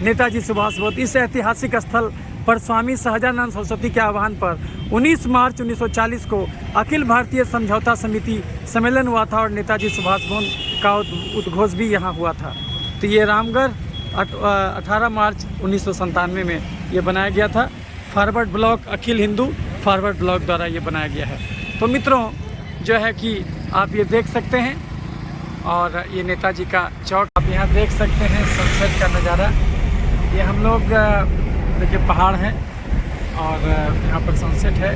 नेताजी सुभाष बोस। इस ऐतिहासिक स्थल पर स्वामी सहजानंद सरस्वती के आह्वान पर 19 मार्च 1940 को अखिल भारतीय समझौता समिति सम्मेलन हुआ था और नेताजी सुभाष बोस का उद्घोष भी यहाँ हुआ था। तो ये रामगढ़ 18 मार्च 1997 में ये बनाया गया था। फॉरवर्ड ब्लॉक, अखिल हिंदू फॉरवर्ड ब्लॉक द्वारा ये बनाया गया है। तो मित्रों जो है कि आप ये देख सकते हैं, और ये नेताजी का चौक आप यहाँ देख सकते हैं, सनसेट का नज़ारा। ये हम लोग देखिए पहाड़ हैं और यहाँ पर सनसेट है,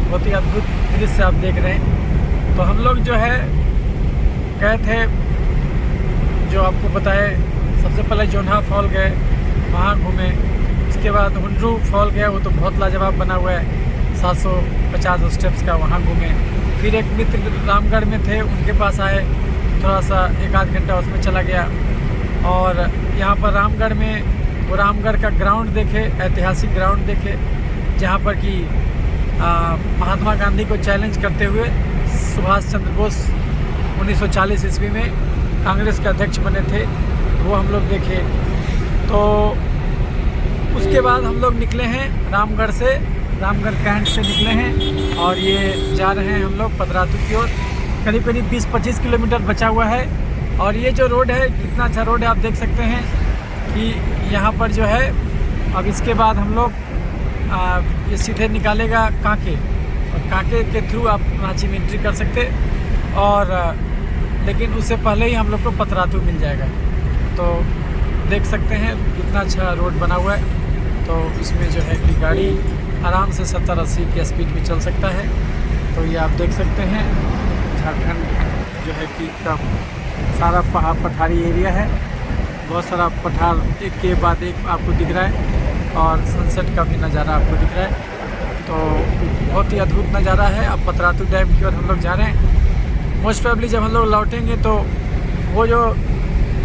बहुत ही अद्भुत दृश्य आप देख रहे हैं। तो हम लोग जो है गए थे, जो आपको बताए, सबसे पहले जोन्हा फॉल गए, वहाँ घूमे। उसके बाद हुंड्रू फॉल गया, वो तो बहुत लाजवाब बना हुआ है, 750 स्टेप्स का, वहाँ घूमे। फिर एक मित्र रामगढ़ में थे, उनके पास आए, थोड़ा सा 1-8 घंटा उसमें चला गया। और यहाँ पर रामगढ़ में वो रामगढ़ का ग्राउंड देखे, ऐतिहासिक ग्राउंड देखे, जहाँ पर कि महात्मा गांधी को चैलेंज करते हुए सुभाष चंद्र बोस 1940 ईस्वी में कांग्रेस के अध्यक्ष बने थे, वो हम लोग देखे। तो उसके बाद हम लोग निकले हैं रामगढ़ से, रामगढ़ कैंट से निकले हैं और ये जा रहे हैं हम लोग पतरातू की ओर। करीब 20-25 किलोमीटर बचा हुआ है। और ये जो रोड है, कितना अच्छा रोड है, आप देख सकते हैं कि यहाँ पर जो है अब इसके बाद हम लोग ये सीधे निकालेगा कांके, और कांके के थ्रू आप रांची में एंट्री कर सकते, और लेकिन उससे पहले ही हम लोग को पतरातू मिल जाएगा। तो देख सकते हैं कितना अच्छा रोड बना हुआ है। तो इसमें जो है कि गाड़ी आराम से 70-80 की स्पीड में चल सकता है। तो ये आप देख सकते हैं, झारखंड जो है कि सारा पठारी एरिया है, बहुत सारा पठार एक के बाद एक आपको दिख रहा है, और सनसेट का भी नज़ारा आपको दिख रहा है। तो बहुत ही अद्भुत नज़ारा है। अब पतरातू डैम की ओर हम लोग जा रहे हैं। मोस्ट प्रोबेबली जब हम लोग लौटेंगे तो वो जो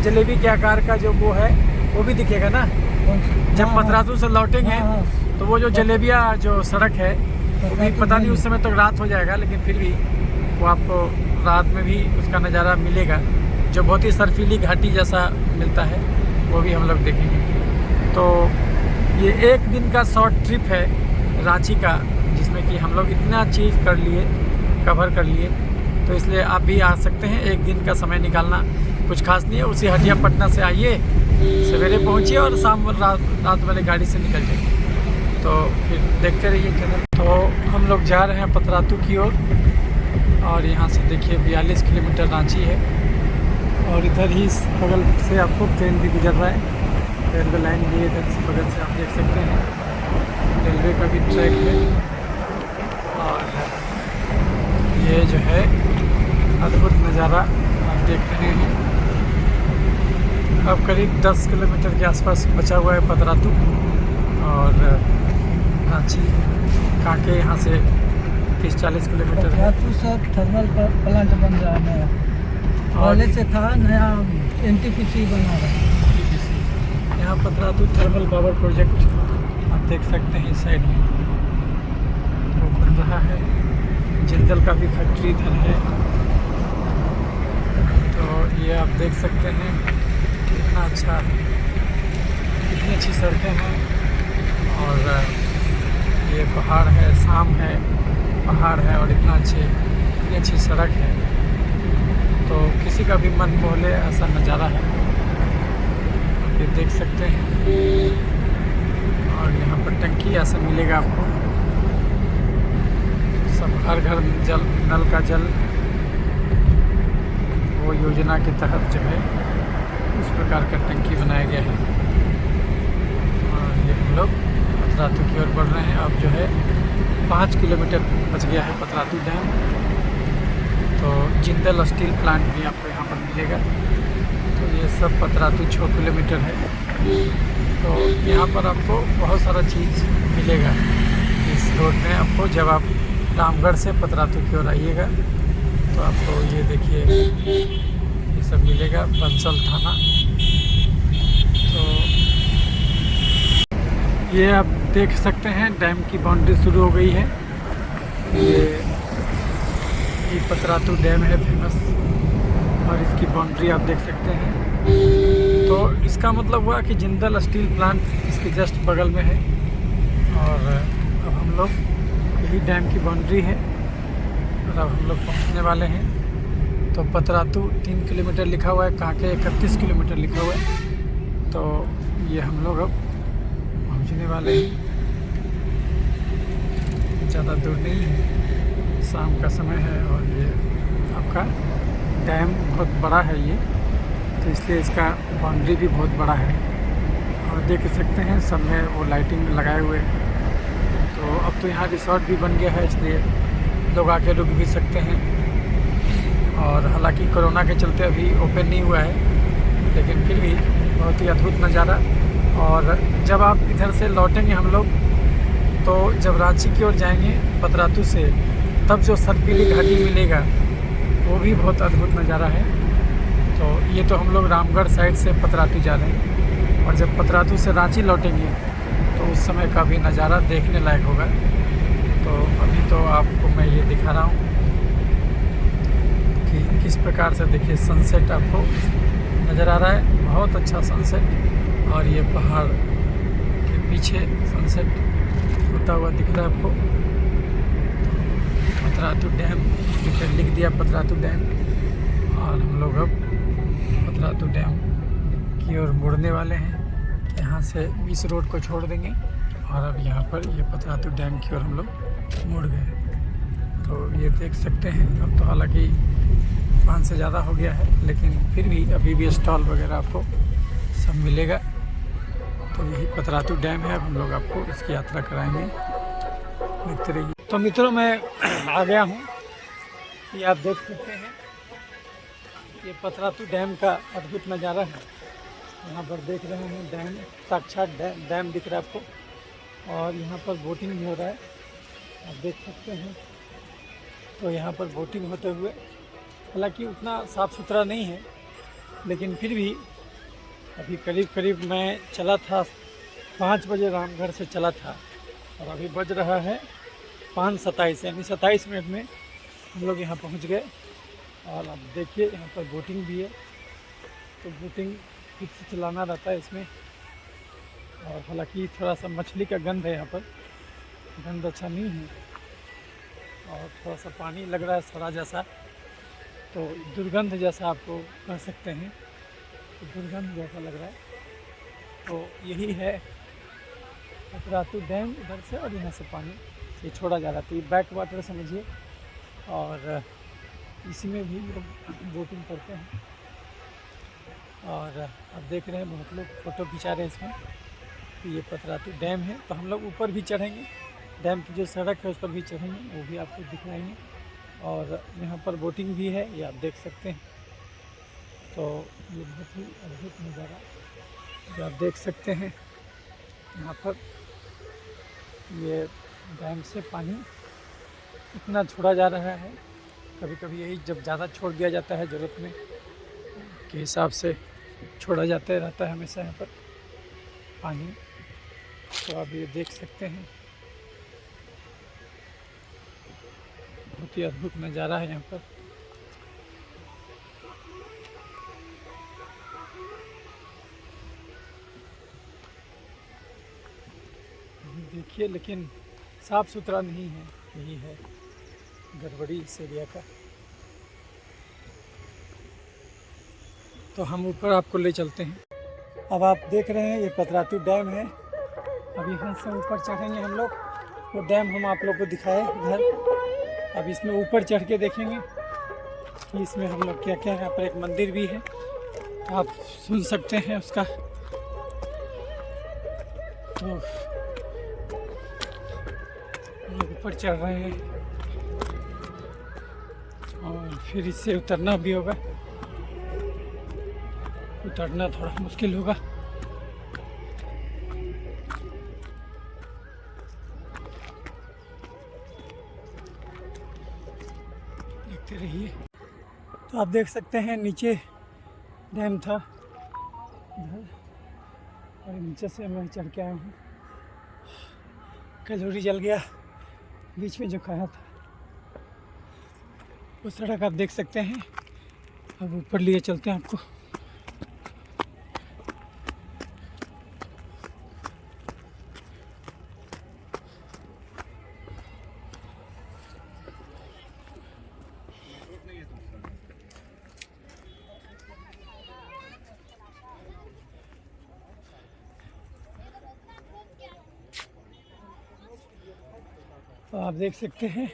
जलेबी के आकार का जो वो है वो भी दिखेगा ना। जब पतरातू से लौटेंगे तो वो जो जलेबिया जो सड़क है वो भी पता नहीं, उस समय तक रात हो जाएगा, लेकिन फिर भी वो आपको रात में भी उसका नज़ारा मिलेगा, जो बहुत ही सर्फीली घाटी जैसा मिलता है, वो भी हम लोग देखेंगे। तो ये एक दिन का शॉर्ट ट्रिप है रांची का, जिसमें कि हम लोग इतना चीज़ कर लिए, कवर कर लिए। तो इसलिए आप भी आ सकते हैं, एक दिन का समय निकालना कुछ खास नहीं है। उसी हटिया पटना से आइए, सवेरे पहुंचिए और शाम रात वाले गाड़ी से निकल जाइए। तो फिर देखते रहिए चैनल। तो हम लोग जा रहे हैं पतरातू की ओर, और यहाँ से देखिए 42 किलोमीटर रांची है, और इधर ही बगल से आपको ट्रेन भी गुजर रहा है, रेलवे लाइन भी इधर से बगल से आप देख सकते हैं, रेलवे का भी ट्रैक है। और ये जो है अद्भुत नज़ारा आप देख रहे हैं। अब करीब 10 किलोमीटर के आसपास बचा हुआ है पतरातू, और रांची कांके यहाँ से 30-40 किलोमीटर है। सब थर्मल प्लांट बन रहा है नया, पहले से था नया NTPC बना रहा है। यहाँ पतरातू थर्मल पावर प्रोजेक्ट आप देख सकते हैं इस साइड में वो बन रहा है। जिंदल का भी फैक्ट्री इधर है। तो ये आप देख सकते हैं कितना अच्छा, कितनी अच्छी सड़कें हैं, और ये पहाड़ है, शाम है, पहाड़ है और इतनी अच्छी सड़क है, तो किसी का भी मन मोह ले ऐसा नज़ारा है। आप ये देख सकते हैं। और यहाँ पर टंकी ऐसा मिलेगा आपको, सब हर घर जल, नल का जल वो योजना के तहत जो है इस प्रकार का टंकी बनाया गया है। और ये हम लोग पतरातू की ओर बढ़ रहे हैं। अब जो है 5 किलोमीटर बच गया है पतरातू डैम। तो जिंदल स्टील प्लांट भी आपको यहाँ पर मिलेगा। तो ये सब पतरातू 6 किलोमीटर है। तो यहाँ पर आपको बहुत सारा चीज़ मिलेगा इस रोड में। आपको जब आप रामगढ़ से पतरातू की ओर आइएगा तो आपको ये देखिए ये सब मिलेगा, बंसल थाना। तो ये आप देख सकते हैं डैम की बाउंड्री शुरू हो गई है। ये पतरातू डैम है फेमस, और इसकी बाउंड्री आप देख सकते हैं। तो इसका मतलब हुआ कि जिंदल स्टील प्लांट इसके जस्ट बगल में है। और अब हम लोग यही डैम की बाउंड्री है और अब हम लोग पहुंचने वाले हैं। तो पतरातू 3 किलोमीटर लिखा हुआ है, कांके 31 किलोमीटर लिखा हुआ है। तो ये हम लोग अब पहुंचने वाले हैं, ज़्यादा दूर नहीं है, शाम का समय है। और ये आपका डैम बहुत बड़ा है ये, तो इसलिए इसका बाउंड्री भी बहुत बड़ा है। और देख सकते हैं सब में वो लाइटिंग लगाए हुए हैं। तो अब तो यहाँ रिसोर्ट भी बन गया है, इसलिए लोग आके रुक भी सकते हैं। और हालांकि कोरोना के चलते अभी ओपन नहीं हुआ है, लेकिन फिर भी बहुत ही अद्भुत नज़ारा। और जब आप इधर से लौटेंगे हम लोग, तो जब रांची की ओर जाएंगे पतरातू से, तब जो सरपीली घाटी मिलेगा वो भी बहुत अद्भुत नज़ारा है। तो ये तो हम लोग रामगढ़ साइड से पतरातू जा रहे हैं, और जब पतरातू से रांची लौटेंगे तो उस समय का भी नज़ारा देखने लायक होगा। तो अभी तो आपको मैं ये दिखा रहा हूँ कि किस प्रकार से देखिए सनसेट आपको नज़र आ रहा है, बहुत अच्छा सनसेट। और ये पहाड़ के पीछे सनसेट होता हुआ दिख रहा है आपको। पतरातू डैम लिख दिया, पतरातू डैम। और हम लोग अब पतरातू डैम की ओर मुड़ने वाले हैं। यहाँ से इस रोड को छोड़ देंगे और अब यहाँ पर ये पतरातू डैम की ओर हम लोग मुड़ गए। तो ये देख सकते हैं, अब तो हालांकि 5 से ज़्यादा हो गया है, लेकिन फिर भी अभी भी स्टॉल वगैरह आपको सब मिलेगा। तो यही पतरातू डैम है। अब हम लोग आपको इसकी यात्रा कराएंगे, देखते रहिए। तो मित्रों मैं आ गया हूँ, ये आप देख सकते हैं, ये पतरातू डैम का अद्भुत नज़ारा है। यहाँ पर देख रहे हैं डैम, साक्षात डैम दिख रहा है आपको। और यहाँ पर बोटिंग भी हो रहा है, आप देख सकते हैं। तो यहाँ पर बोटिंग होते हुए, हालांकि उतना साफ़ सुथरा नहीं है, लेकिन फिर भी अभी करीब मैं चला था 5 बजे रामगढ़ से चला था, और अभी बज रहा है 5:27, यानी 27 मिनट में हम लोग यहाँ पहुँच गए। और अब देखिए यहाँ पर बोटिंग भी है, तो बोटिंग ठीक से चलाना रहता है इसमें। और हालांकि थोड़ा सा मछली का गंध है, यहाँ पर गंध अच्छा नहीं है, और थोड़ा सा पानी लग रहा है सड़ा जैसा, तो दुर्गंध जैसा आपको कह सकते हैं, तो दुर्गंध जैसा लग रहा है। तो यही है पतरातू डैम इधर से, और यहाँ से पानी ये छोड़ा जा रहा था, ये बैक वाटर समझिए। और इसी में भी लोग बोटिंग करते हैं। और अब देख रहे हैं बहुत लोग फ़ोटो खिंचा रहे हैं इसमें। तो ये पतरातू डैम है, तो हम लोग ऊपर भी चढ़ेंगे, डैम की जो सड़क है उस पर भी चढ़ेंगे, वो भी आपको दिखाएंगे। और यहाँ पर बोटिंग भी है, ये आप देख सकते हैं। तो ये बहुत ही अद्भुत नज़ारा जो आप देख सकते हैं। यहाँ पर ये डैम से पानी इतना छोड़ा जा रहा है, कभी कभी यही जब ज़्यादा छोड़ दिया जाता है, ज़रूरत में के हिसाब से छोड़ा जाते रहता है हमेशा यहाँ पर पानी। तो आप ये देख सकते हैं, बहुत ही अद्भुत नज़ारा है यहाँ पर। देखिए, लेकिन साफ़ सुथरा नहीं है, यही है गड़बड़ी इस एरिया का। तो हम ऊपर आपको ले चलते हैं। अब आप देख रहे हैं ये पतरातू डैम है। अब यहाँ से ऊपर चढ़ेंगे हम लोग, वो डैम हम आप लोग को दिखाए इधर। अब इसमें ऊपर चढ़ के देखेंगे कि इसमें हम लोग क्या क्या है। यहाँ पर एक मंदिर भी है, आप सुन सकते हैं उसका। तो हम लोग ऊपर चढ़ रहे हैं और फिर इससे उतरना भी होगा। उतरना थोड़ा मुश्किल होगा। देखते रहिए। तो आप देख सकते हैं नीचे डैम था इधर, और नीचे से मैं चढ़ के आया हूँ। कचौरी जल गया बीच में जो खाया था, वो सड़क आप देख सकते हैं। अब ऊपर लिए चलते हैं आपको। तो आप देख सकते हैं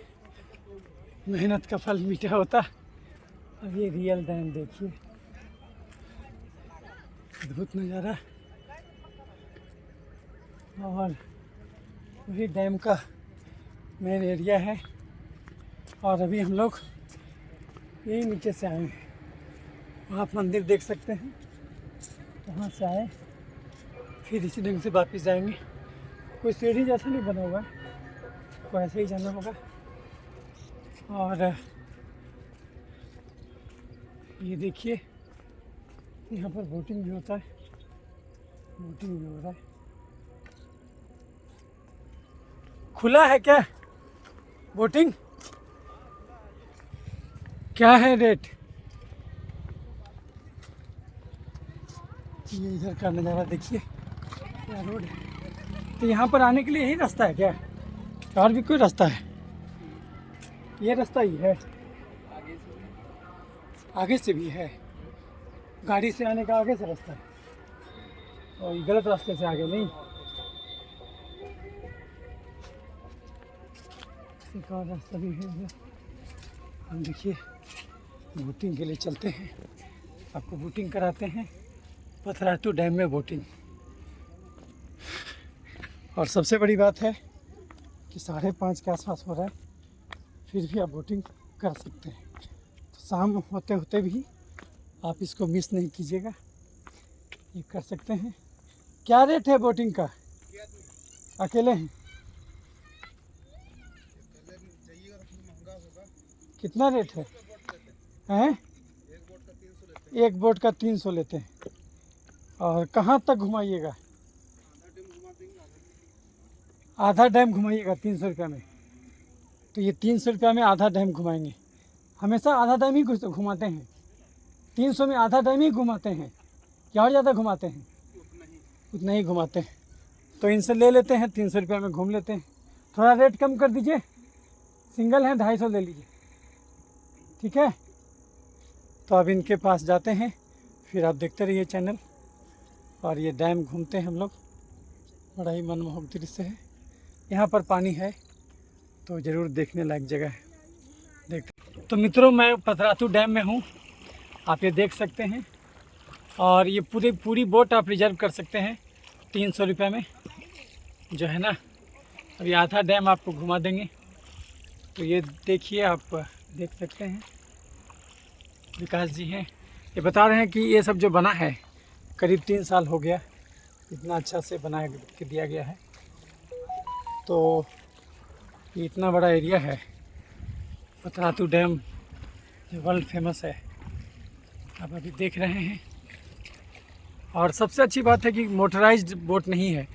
मेहनत का फल मीठा होता। अब ये रियल डैम देखिए, अद्भुत नज़ारा। और वही डैम का मेन एरिया है। और अभी हम लोग यही नीचे से आए हैं। आप मंदिर देख सकते हैं, वहाँ से आए फिर इसी ढंग से वापस जाएंगे। कोई सीढ़ी जैसा नहीं बना हुआ है, को ऐसे ही जाना होगा। और ये देखिए यहाँ पर बोटिंग भी होता है, बोटिंग भी हो रहा है। खुला है क्या बोटिंग? क्या है रेट? ये इधर का नज़ारा देखिए, क्या रोड है। तो यहाँ पर आने के लिए यही रास्ता है क्या, और भी कोई रास्ता है? ये रास्ता ही है, आगे से भी है। गाड़ी से आने का आगे से रास्ता है, और गलत रास्ते से आगे नहीं। एक और रास्ता भी है इधर। हम देखिए बोटिंग के लिए चलते हैं, आपको बोटिंग कराते हैं। पतरातू डैम में बोटिंग। और सबसे बड़ी बात है कि 5:30 के आसपास हो रहा है, फिर भी आप बोटिंग कर सकते हैं। तो शाम होते होते भी आप इसको मिस नहीं कीजिएगा, ये कर सकते हैं। क्या रेट है बोटिंग का? अकेले हैं? कितना रेट है? हैं? एक बोट का 300 लेते हैं। और कहाँ तक घुमाइएगा? आधा डैम घुमाइएगा 300 रुपये में। तो ये 300 रुपये में आधा डैम घुमाएंगे। हमेशा आधा डैम ही घुमाते हैं, 300 में आधा डैम ही घुमाते हैं, क्या और ज़्यादा घुमाते हैं? उतना ही घुमाते हैं। तो इनसे ले लेते हैं, 300 रुपये में घूम लेते हैं। थोड़ा रेट कम कर दीजिए, सिंगल है 250 ले लीजिए, ठीक है? तो अब इनके पास जाते हैं, फिर आप देखते रहिए चैनल। और ये डैम घूमते हैं हम लोग, बड़ा ही मनमोहक दृश्य है। यहाँ पर पानी है तो ज़रूर देखने लायक जगह है। तो मित्रों, मैं पतरातू डैम में हूँ, आप ये देख सकते हैं। और ये पूरी बोट आप रिजर्व कर सकते हैं 300 रुपये में, जो है ना। अभी आधा डैम आपको घुमा देंगे। तो ये देखिए, आप देख सकते हैं विकास जी हैं, ये बता रहे हैं कि ये सब जो बना है करीब 3 साल हो गया, इतना अच्छा से बना के दिया गया है। तो ये इतना बड़ा एरिया है पतरातू डैम, जो वर्ल्ड फेमस है, आप अभी देख रहे हैं। और सबसे अच्छी बात है कि मोटराइज्ड बोट नहीं है,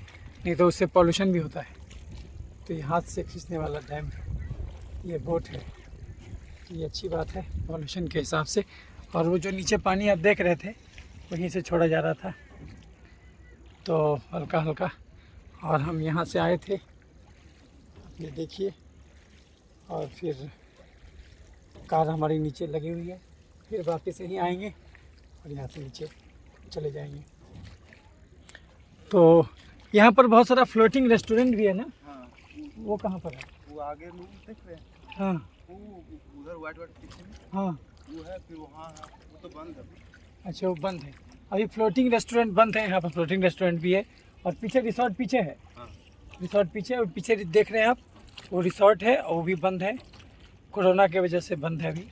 नहीं तो उससे पॉल्यूशन भी होता है। तो ये हाथ से खींचने वाला डैम है, ये बोट है। ये अच्छी बात है पॉल्यूशन के हिसाब से। और वो जो नीचे पानी आप देख रहे थे, वहीं से छोड़ा जा रहा था, तो हल्का हल्का। और हम यहाँ से आए थे, ये देखिए। और फिर कार हमारी नीचे लगी हुई है, फिर वापस यहीं आएंगे और यहाँ से नीचे चले जाएंगे। तो यहाँ पर बहुत सारा फ्लोटिंग रेस्टोरेंट भी है ना? हाँ, वो कहाँ पर है? वो आगे लोग देख रहे हैं, हाँ वो उधर वाइट वाइट पीछे में हाँ। वो है, फिर वहाँ है, वो तो बंद है। अच्छा, वो बंद है अभी, फ्लोटिंग रेस्टोरेंट बंद है। यहाँ पर फ्लोटिंग रेस्टोरेंट भी है और पीछे रिसोर्ट पीछे है। हाँ। रिसोर्ट पीछे, और पीछे देख रहे हैं आप, वो रिसोर्ट है और वो भी बंद है, कोरोना के वजह से बंद है अभी।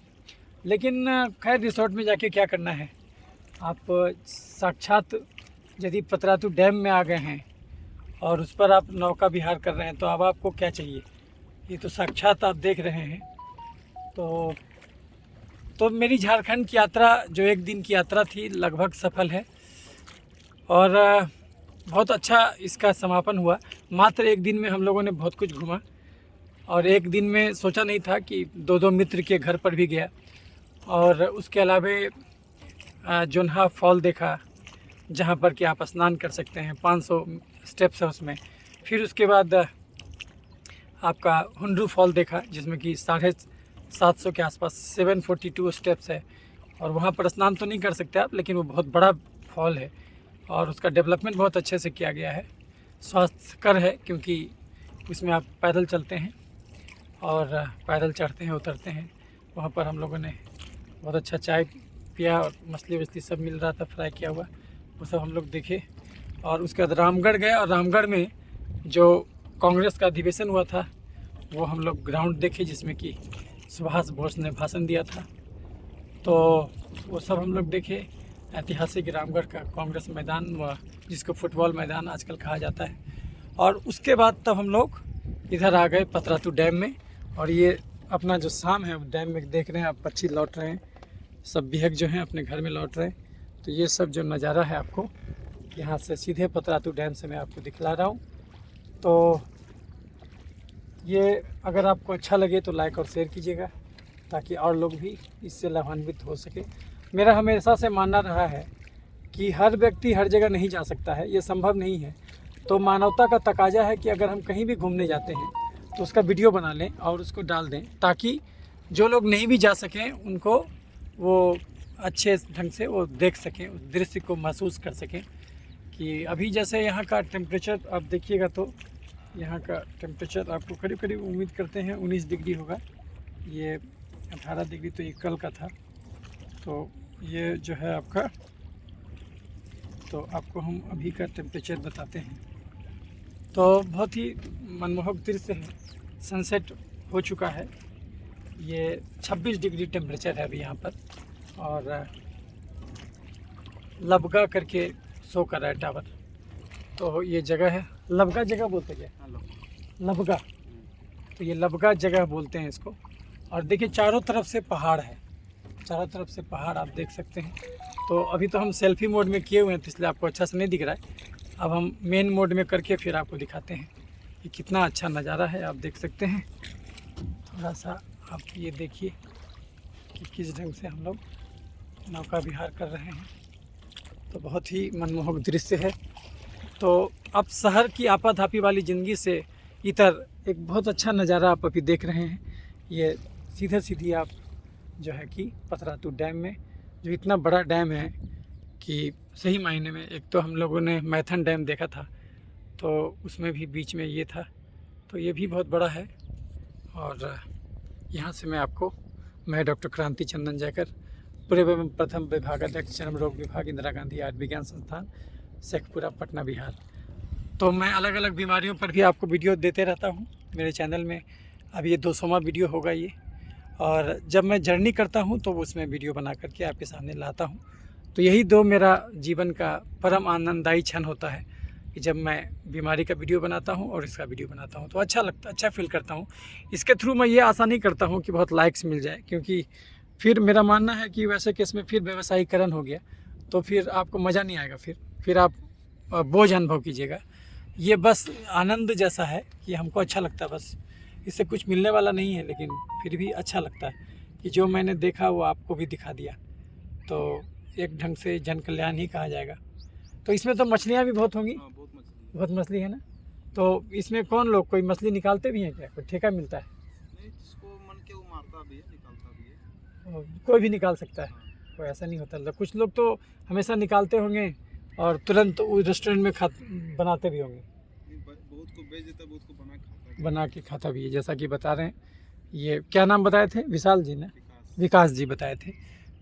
लेकिन खैर रिसोर्ट में जाके क्या करना है, आप साक्षात यदि पतरातू डैम में आ गए हैं और उस पर आप नौका विहार कर रहे हैं, तो अब आपको क्या चाहिए? ये तो साक्षात आप देख रहे हैं। तो मेरी झारखंड की यात्रा जो एक दिन की यात्रा थी, लगभग सफल है और बहुत अच्छा इसका समापन हुआ। मात्र एक दिन में हम लोगों ने बहुत कुछ घूमा और एक दिन में सोचा नहीं था कि दो दो मित्र के घर पर भी गया। और उसके अलावा जोन्हा फॉल देखा, जहाँ पर कि आप स्नान कर सकते हैं, 500 स्टेप्स है उसमें। फिर उसके बाद आपका हुंड्रू फॉल देखा, जिसमें कि 750 के आसपास 742 स्टेप्स है। और वहाँ पर स्नान तो नहीं कर सकते आप, लेकिन वो बहुत बड़ा फॉल है और उसका डेवलपमेंट बहुत अच्छे से किया गया है। स्वास्थ्यकर है क्योंकि उसमें आप पैदल चलते हैं और पैदल चढ़ते हैं, उतरते हैं। वहाँ पर हम लोगों ने बहुत अच्छा चाय पिया और मछली वछली सब मिल रहा था, फ्राई किया हुआ, वो सब हम लोग देखे। और उसके बाद रामगढ़ गए और रामगढ़ में जो कांग्रेस का अधिवेशन हुआ था वो हम लोग ग्राउंड देखे, जिसमें कि सुभाष बोस ने भाषण दिया था। तो वो सब हम लोग देखे। ऐतिहासिक रामगढ़ का कांग्रेस मैदान, जिसको फुटबॉल मैदान आजकल कहा जाता है। और उसके बाद तब हम लोग इधर आ गए पतरातू डैम में। और ये अपना जो शाम है डैम में देख रहे हैं आप, पक्षी लौट रहे हैं, सब बिहक जो हैं अपने घर में लौट रहे हैं। तो ये सब जो नज़ारा है आपको यहाँ से सीधे पतरातू डैम से मैं आपको दिखला रहा हूँ। तो ये अगर आपको अच्छा लगे तो लाइक और शेयर कीजिएगा, ताकि और लोग भी इससे लाभान्वित हो सके। मेरा हमेशा से मानना रहा है कि हर व्यक्ति हर जगह नहीं जा सकता है, ये संभव नहीं है। तो मानवता का तकाजा है कि अगर हम कहीं भी घूमने जाते हैं तो उसका वीडियो बना लें और उसको डाल दें, ताकि जो लोग नहीं भी जा सकें उनको वो अच्छे ढंग से वो देख सकें, उस दृश्य को महसूस कर सकें। कि अभी जैसे यहाँ का टेम्परेचर आप देखिएगा तो यहाँ का टेम्परेचर आपको करीब करीब उम्मीद करते हैं 19 डिग्री होगा। ये 18 डिग्री तो ये कल का था। तो ये जो है आपका, तो आपको हम अभी का टेम्परेचर बताते हैं। तो बहुत ही मनमोहक दृश्य है, सनसेट हो चुका है। ये 26 डिग्री टेम्परेचर है अभी यहाँ पर। और लबगा करके शो कर रहा है टावर। तो ये जगह है, लबगा जगह बोलते हैं, लबगा। तो ये लबगा जगह बोलते हैं इसको। और देखिए चारों तरफ से पहाड़ है, चारों तरफ से पहाड़ आप देख सकते हैं। तो अभी तो हम सेल्फी मोड में किए हुए हैं, तो इसलिए आपको अच्छा से नहीं दिख रहा है। अब हम मेन मोड में करके फिर आपको दिखाते हैं कि कितना अच्छा नज़ारा है, आप देख सकते हैं। थोड़ा सा आप ये देखिए कि किस ढंग से हम लोग नौका विहार कर रहे हैं। तो बहुत ही मनमोहक दृश्य है। तो अब शहर की आपाधापी वाली ज़िंदगी से इधर एक बहुत अच्छा नज़ारा आप अभी देख रहे हैं। ये सीधे सीधी आप जो है कि पतरातू डैम में, जो इतना बड़ा डैम है कि सही मायने में, एक तो हम लोगों ने मैथन डैम देखा था, तो उसमें भी बीच में ये था, तो ये भी बहुत बड़ा है। और यहाँ से मैं डॉक्टर क्रांति चंदन जयकर, पूर्व एवं प्रथम विभागाध्यक्ष चर्म रोग विभाग, इंदिरा गांधी आयुर्विज्ञान संस्थान, शेखपुरा, पटना, बिहार। तो मैं अलग अलग बीमारियों पर भी आपको वीडियो देते रहता हूँ मेरे चैनल में। अब ये 200वां वीडियो होगा ये। और जब मैं जर्नी करता हूँ तो उसमें वीडियो बना करके आपके सामने लाता हूँ। तो यही दो मेरा जीवन का परम आनंददायी क्षण होता है कि जब मैं बीमारी का वीडियो बनाता हूँ और इसका वीडियो बनाता हूँ, तो अच्छा लगता, अच्छा फील करता हूँ। इसके थ्रू मैं ये आशा नहीं करता हूँ कि बहुत लाइक्स मिल जाए, क्योंकि फिर मेरा मानना है कि वैसे केस में फिर व्यवसायीकरण हो गया तो फिर आपको मज़ा नहीं आएगा, फिर आप बोझ अनुभव कीजिएगा। ये बस आनंद जैसा है कि हमको अच्छा लगता है, बस इससे कुछ मिलने वाला नहीं है, लेकिन फिर भी अच्छा लगता है कि जो मैंने देखा वो आपको भी दिखा दिया। तो एक ढंग से जन कल्याण ही कहा जाएगा। तो इसमें तो मछलियाँ भी बहुत होंगी, हाँ, बहुत मछली। बहुत मछली है ना। तो इसमें कौन लोग कोई मछली निकालते भी हैं क्या, कोई ठेका मिलता है? नहीं, जिसको मन के वो मारता भी है, निकालता भी है। कोई भी निकाल सकता है, कोई ऐसा नहीं होता? कुछ लोग तो हमेशा निकालते होंगे और तुरंत उस रेस्टोरेंट में बनाते भी होंगे। बहुत को बेच देता, बहुत को बना के खाता भी है, जैसा कि बता रहे हैं। ये क्या नाम बताए थे? विशाल जी ने, विकास जी बताए थे।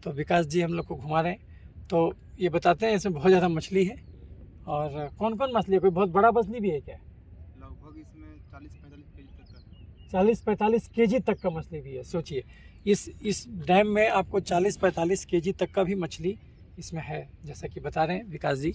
तो विकास जी हम लोग को घुमा रहे हैं, तो ये बताते हैं इसमें बहुत ज़्यादा मछली है। और कौन कौन मछली है? कोई बहुत बड़ा मछली भी है क्या? लगभग इसमें 40-45 केजी तक का। 40-45 केजी तक का मछली भी है। सोचिए इस डैम में आपको 40-45 केजी तक का भी मछली इसमें है, जैसा कि बता रहे हैं विकास जी।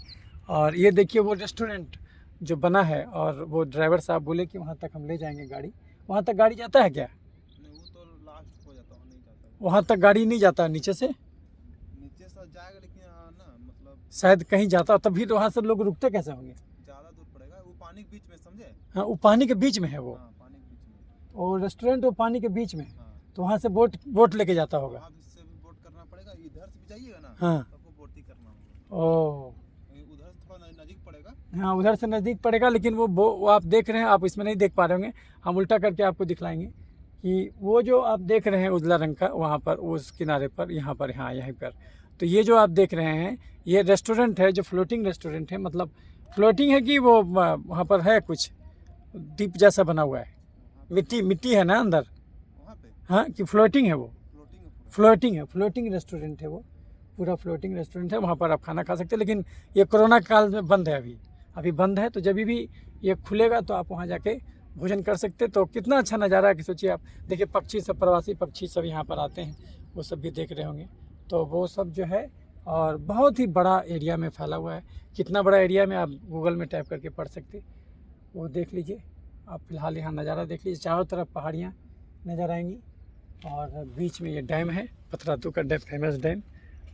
और ये देखिए वो रेस्टोरेंट जो बना है, और वो ड्राइवर साहब बोले कि वहाँ तक हम ले जाएंगे गाड़ी। वहाँ तक गाड़ी जाता है क्या? नहीं, वो तो लास्ट हो जाता है, नहीं जाता। वहाँ तक गाड़ी नहीं जाता, नीचे से जाएगा, लेकिन ना मतलब शायद कहीं जाता, तभी तो वहाँ से लोग रुकते कैसे होंगे? ज़्यादा दूर पड़ेगा, वो पानी के बीच में, समझे? हाँ, वो पानी के बीच में है वो। हाँ, पानी के बीच में। वो रेस्टोरेंट वो पानी के बीच में, हाँ, तो वहाँ से बोट लेके जाता होगा। वहाँ से भी बोट करना पड़ेगा, इधर से भी जाइएगा ना, हाँ। तब वो बोट ही करना होगा। ओह, उधर से थोड़ा नज़दीक पड़ेगा। हाँ, उधर से नज़दीक पड़ेगा, लेकिन वो आप देख रहे हैं, आप इसमें नहीं देख पा रहे होंगे, हम उल्टा करके आपको दिखलाएंगे कि वो जो आप देख रहे हैं उजला रंग का, वहाँ पर उस किनारे पर, यहाँ पर, हाँ यहीं पर, तो ये जो आप देख रहे हैं ये रेस्टोरेंट है, जो फ्लोटिंग रेस्टोरेंट है। मतलब फ्लोटिंग है कि वो वहाँ पर है कुछ दीप जैसा बना हुआ है, मिट्टी है ना अंदर, वहाँ पे हाँ, कि फ्लोटिंग है? वो फ्लोटिंग है पूरा। फ्लोटिंग रेस्टोरेंट है वो, पूरा फ्लोटिंग रेस्टोरेंट है। वहाँ पर आप खाना खा सकते हैं, लेकिन ये कोरोना काल में बंद है, अभी बंद है। तो जब भी ये खुलेगा तो आप वहाँ जाके भोजन कर सकते। तो कितना अच्छा नज़ारा है कि सोचिए आप, देखिए पक्षी सब, प्रवासी पक्षी सब यहाँ पर आते हैं, वो सब भी देख रहे होंगे। तो वो सब जो है, और बहुत ही बड़ा एरिया में फैला हुआ है। कितना बड़ा एरिया में आप गूगल में टाइप करके पढ़ सकते, वो देख लीजिए आप। फिलहाल यहाँ नज़ारा देख लीजिए, चारों तरफ पहाड़ियाँ नज़र आएंगी, और बीच में ये डैम है, पथरातू का डैम, फेमस डैम।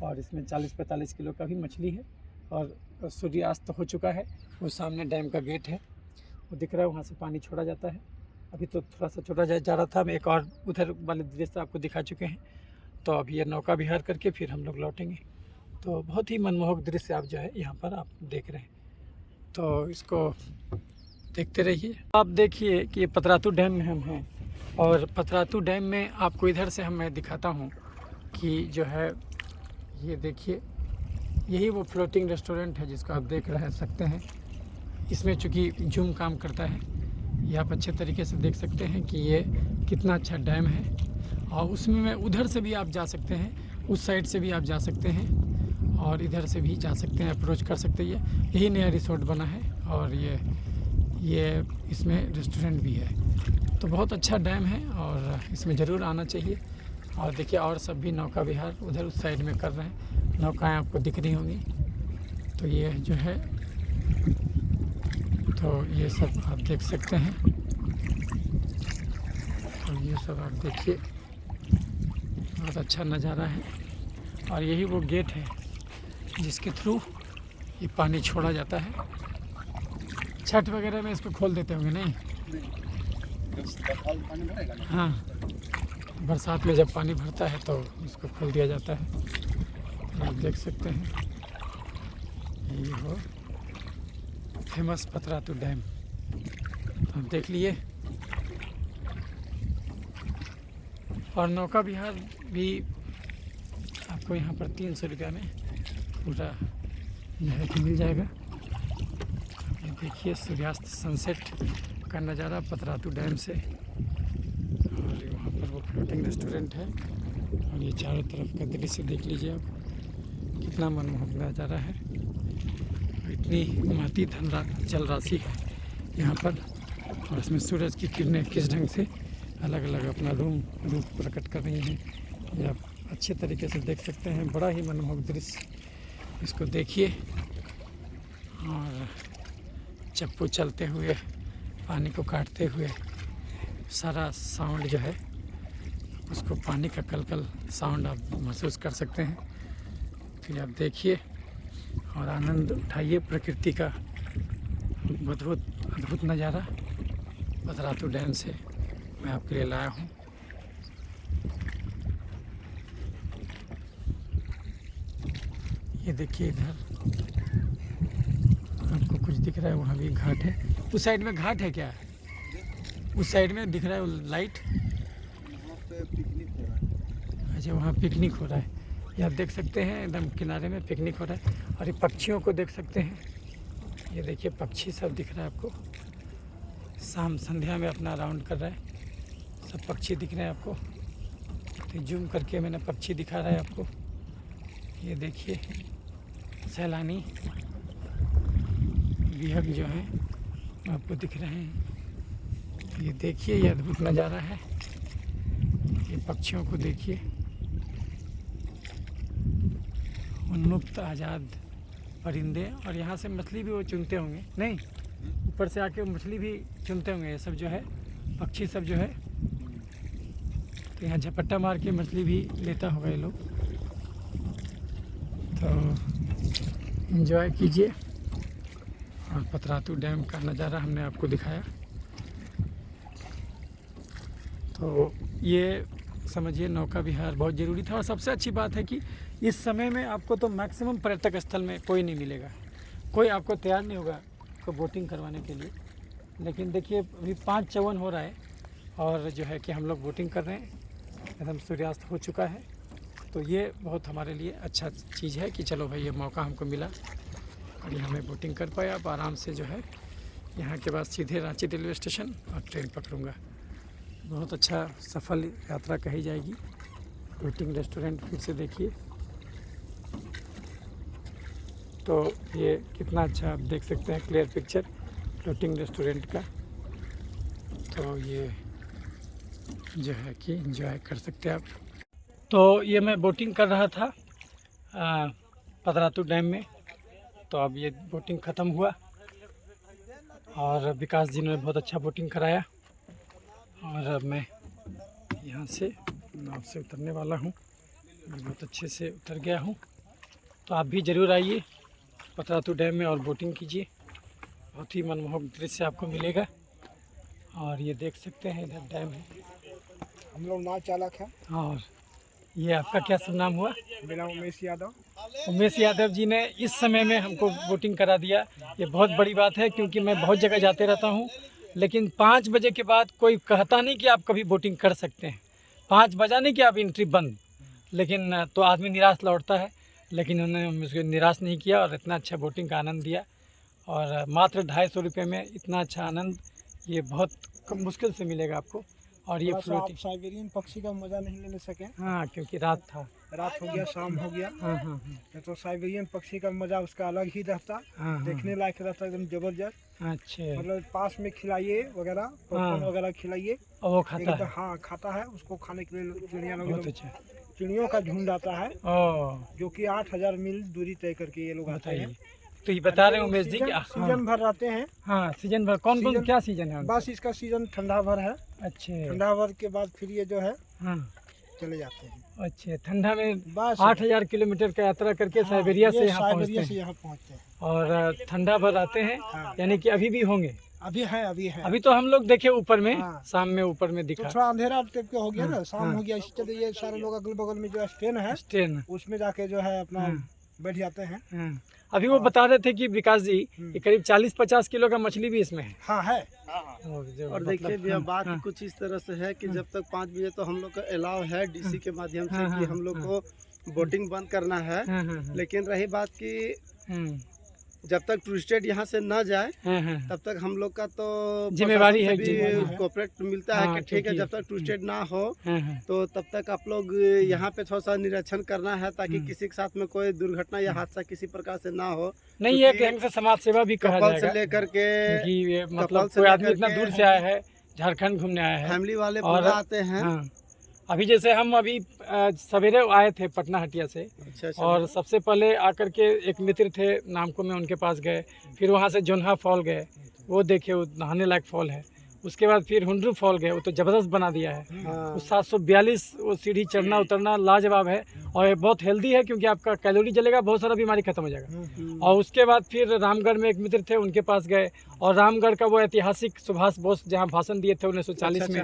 और इसमें 40-45 किलो का भी मछली है। और सूर्यास्त हो चुका है, वो सामने डैम का गेट है, वो दिख रहा है, वहाँ से पानी छोड़ा जाता है। अभी तो थोड़ा सा छोड़ा जा रहा था, हम एक और उधर वाले दृश्य आपको दिखा चुके हैं। तो अभी ये नौका विहार करके फिर हम लोग लौटेंगे। तो बहुत ही मनमोहक दृश्य आप जो है यहाँ पर आप देख रहे हैं, तो इसको देखते रहिए। आप देखिए कि ये पथरातू डैम में हम हैं, और पथरातू डैम में आपको इधर से मैं दिखाता हूँ कि जो है, ये देखिए यही वो फ्लोटिंग रेस्टोरेंट है जिसको आप देख रह सकते हैं। इसमें चूँकि जूम काम करता है, ये आप अच्छे तरीके से देख सकते हैं कि ये कितना अच्छा डैम है। और उसमें उधर से भी आप जा सकते हैं, उस साइड से भी आप जा सकते हैं, और इधर से भी जा सकते हैं, अप्रोच कर सकते हैं। यही नया रिसोर्ट बना है, और ये इसमें रेस्टोरेंट भी है। तो बहुत अच्छा डैम है, और इसमें ज़रूर आना चाहिए। और देखिए और सब भी नौका विहार उधर उस साइड में कर रहे हैं, नौकाएँ आपको दिख रही होंगी। तो ये जो है, तो ये सब आप देख सकते हैं, और ये सब आप देखिए, बहुत अच्छा नज़ारा है। और यही वो गेट है जिसके थ्रू ये पानी छोड़ा जाता है। छठ वगैरह में इसको खोल देते होंगे, नहीं? पानी भरेगा ना। हाँ, बरसात में जब पानी भरता है तो इसको खोल दिया जाता है। आप देख सकते हैं, ये हो फेमस पथरातू डैम, आप देख लिए। और नौका विहार भी आपको यहाँ पर 300 रुपये में पूरा जो है कि मिल जाएगा। ये देखिए सूर्यास्त सनसेट का नज़ारा पथरातू डैम से, और वहाँ पर वो फ्लोटिंग रेस्टोरेंट है। और ये चारों तरफ का दृश्य देख लीजिए आप, कितना मनमोहक नज़ारा है। इतनी महती जल राशि है यहाँ पर, और इसमें सूरज की किरणें किस ढंग से अलग अलग अपना रूप प्रकट कर रही हैं, ये आप अच्छे तरीके से देख सकते हैं। बड़ा ही मनमोहक दृश्य, इसको देखिए। और चप्पू चलते हुए, पानी को काटते हुए, सारा साउंड जो है उसको, पानी का कलकल साउंड आप महसूस कर सकते हैं। फिर आप देखिए और आनंद उठाइए प्रकृति का अद्भुत नज़ारा पथरातू डैम से मैं आपके लिए लाया हूँ। ये देखिए, इधर आपको कुछ दिख रहा है, वहाँ भी घाट है। उस साइड में घाट है क्या? उस साइड में दिख रहा है वो लाइट। वहाँ पे पिकनिक हो रहा है। अच्छा, वहाँ पिकनिक हो रहा है। ये आप देख सकते हैं एकदम किनारे में पिकनिक हो रहा है। और ये पक्षियों को देख सकते हैं, ये देखिए पक्षी सब दिख रहा है आपको। शाम संध्या में अपना राउंड कर रहा है, सब पक्षी दिख रहे हैं आपको। तो जूम करके मैंने पक्षी दिखा रहा है आपको। ये देखिए सैलानी विहंग जो हैं आपको दिख रहे हैं। ये देखिए ये अद्भुत नज़ारा है, ये पक्षियों को देखिए, उन्मुक्त आज़ाद परिंदे। और यहाँ से मछली भी वो चुनते होंगे, नहीं ऊपर से आके मछली भी चुनते होंगे। ये सब जो है पक्षी सब जो है, तो यहाँ झपट्टा मार के मछली भी लेता होगा ये लोग। तो एंजॉय कीजिए। और पतरातू डैम का नज़ारा हमने आपको दिखाया। तो ये समझिए नौका विहार बहुत ज़रूरी था। और सबसे अच्छी बात है कि इस समय में आपको तो मैक्सिमम पर्यटक स्थल में कोई नहीं मिलेगा, कोई आपको तैयार नहीं होगा तो बोटिंग करवाने के लिए। लेकिन देखिए अभी 5:54 हो रहा है और जो है कि हम लोग बोटिंग कर रहे हैं, एकदम सूर्यास्त हो चुका है। तो ये बहुत हमारे लिए अच्छा चीज़ है कि चलो भाई ये मौका हमको मिला और यहाँ मैं बोटिंग कर पाया। अब आराम से जो है यहाँ के बाद सीधे रांची रेलवे स्टेशन और ट्रेन पकड़ूँगा। बहुत अच्छा सफल यात्रा कही जाएगी। बोटिंग रेस्टोरेंट फिर से देखिए, तो ये कितना अच्छा आप देख सकते हैं क्लियर पिक्चर फ्लोटिंग रेस्टोरेंट का। तो ये जो है कि एंजॉय कर सकते हैं आप। तो ये मैं बोटिंग कर रहा था पतरातू डैम में। तो अब ये बोटिंग ख़त्म हुआ और विकास जी ने बहुत अच्छा बोटिंग कराया। और अब मैं यहाँ से नाव से उतरने वाला हूँ, मैं बहुत अच्छे से उतर गया हूँ। तो आप भी ज़रूर आइए पतरातू डैम में और बोटिंग कीजिए, बहुत ही मनमोहक दृश्य आपको मिलेगा। और ये देख सकते हैं इधर डैम है। हम लोग नाव चालक हैं। और ये आपका क्या शुभ नाम हुआ? मेरा उमेश यादव। उमेश यादव जी ने इस समय में हमको बोटिंग करा दिया। ये बहुत बड़ी बात है क्योंकि मैं बहुत जगह जाते रहता हूँ, लेकिन 5 बजे के बाद कोई कहता नहीं कि आप कभी बोटिंग कर सकते हैं। 5 बजा नहीं कि आप एंट्री बंद, लेकिन तो आदमी निराश लौटता है। लेकिन उन्होंने मुझे निराश नहीं किया और इतना अच्छा बोटिंग का आनंद दिया। और मात्र 250 रुपये में इतना अच्छा आनंद ये बहुत मुश्किल से मिलेगा आपको। और ये फ्लोटिंग साइबेरियन पक्षी का मजा नहीं लेने सके। हाँ, क्योंकि रात था, रात हो गया, शाम हो गया। हाँ हाँ हाँ, तो साइबेरियन पक्षी का मजा उसका अलग ही रहता, हाँ देखने लायक रहता, एकदम जबरदस्त। अच्छा, मतलब पास में खिलाइए वगैरह, पॉपकॉर्न वगैरह खिलाइए, और वो खाता है? हाँ खाता है। उसको खाने के लिए चिड़िया लोग, बहुत अच्छा। चिड़ियों का झुंड आता है ओह, जो कि 8000 मील दूरी तय करके ये लोग आते हैं। बताइए। तो ये बता रहे हैं उमेश जी कि सीजन भर रहते हैं। हाँ, सीजन भर कौन कौन क्या सीजन है? बस इसका सीजन ठंडा भर है। अच्छे, ठंडा भर के बाद फिर ये जो है हाँ चले जाते हैं। अच्छे, ठंडा में बस 8000 किलोमीटर का यात्रा करके साइबेरिया से यहाँ साइबेरिया पहुँचते से हैं यहाँ पहुँचते हैं। और ठंडा भर आते हैं। हाँ। यानी कि अभी भी होंगे? अभी है, अभी है। अभी तो हम लोग देखे ऊपर में, हाँ। शाम में ऊपर में तो दिखा थोड़ा अंधेरा टाइप का हो गया ना, हाँ, शाम हाँ। हो गया, इसके लिए ये सारे लोग अगल बगल में जो स्टेन है ट्रेन। उसमें जाके जो है अपना हाँ। बैठ जाते हैं। हाँ। अभी वो बता रहे थे कि विकास जी कि करीब 40-50 किलो का मछली भी इसमें है। हाँ है। और देखिए भैया बात कुछ इस तरह से है कि जब तक 5 बजे तो हम लोग का अलाउ है डीसी के माध्यम से कि हम लोग को बोटिंग बंद करना है। लेकिन रही बात कि जब तक टूरिस्टेड यहाँ से न जाए तब तक हम लोग का तो जिम्मेवारी है, कोऑपरेट मिलता है कि ठीक है, जब तक टूरिस्टेड ना हो तो तब तक आप लोग यहाँ पे थोड़ा सा निरीक्षण करना है ताकि किसी के साथ में कोई दुर्घटना या हादसा किसी प्रकार से ना हो। नहीं, ये ढंग से समाज सेवा भी कहा कपल जाएगा से लेकर के कि ये मतलब कोई आदमी इतना दूर से आया है, झारखंड घूमने आया है, फैमिली वाले और पूरा आते हैं। हाँ। अभी जैसे हम अभी सवेरे आए थे पटना हटिया से, और सबसे पहले आकर के एक मित्र थे नाम को, मैं उनके पास गए। फिर वहाँ से जोन्हा फॉल गए, वो देखे, वो नहाने लायक फॉल है। उसके बाद फिर हुंड्रू फॉल गए, वो तो ज़बरदस्त बना दिया है। वो 742 वो सीढ़ी चढ़ना उतरना लाजवाब है, और ये बहुत हेल्दी है क्योंकि आपका कैलोरी जलेगा, बहुत सारा बीमारी खत्म हो जाएगा। और उसके बाद फिर रामगढ़ में एक मित्र थे, उनके पास गए, और रामगढ़ का वो ऐतिहासिक सुभाष बोस जहाँ भाषण दिए थे 1940 में,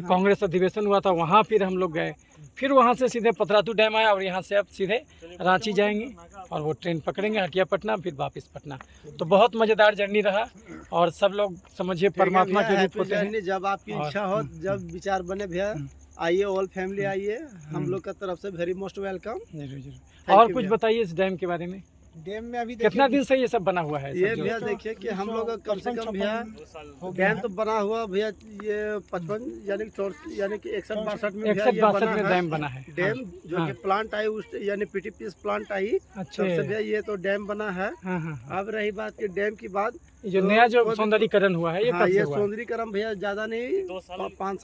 कांग्रेस अधिवेशन हुआ था, वहाँ फिर हम लोग गए। फिर वहाँ से सीधे पतरातू डैम आया और यहाँ से अब सीधे रांची जाएंगे। और वो ट्रेन पकड़ेंगे हटिया पटना, फिर वापस पटना। तो बहुत मज़ेदार जर्नी रहा और सब लोग समझिए परमात्मा के रूप होते हैं। जब आपकी इच्छा हो, जब विचार बने भैया आइए, ऑल फैमिली आइए, हम लोग का तरफ से वेरी मोस्ट वेलकम। जरूर जरूर। और कुछ बताइए इस डैम के बारे में। डैम में अभी कितना दिन से ये सब बना हुआ है? ये भैया देखिए कि हम लोग कम से कम भैया डैम तो बना हुआ भैया ये 55 यानी कि 61-62 में 61-62 में डैम बना है। डैम जो कि प्लांट आई उस यानी पीटीपीएस प्लांट आई, अच्छा सबसे भैया ये तो डैम बना है। अब रही बात कि डैम की बात, जो नया जो सौंदर्यीकरण हुआ है ये कब से हुआ है? सौंदर्यीकरण भैया ज्यादा नहीं, 5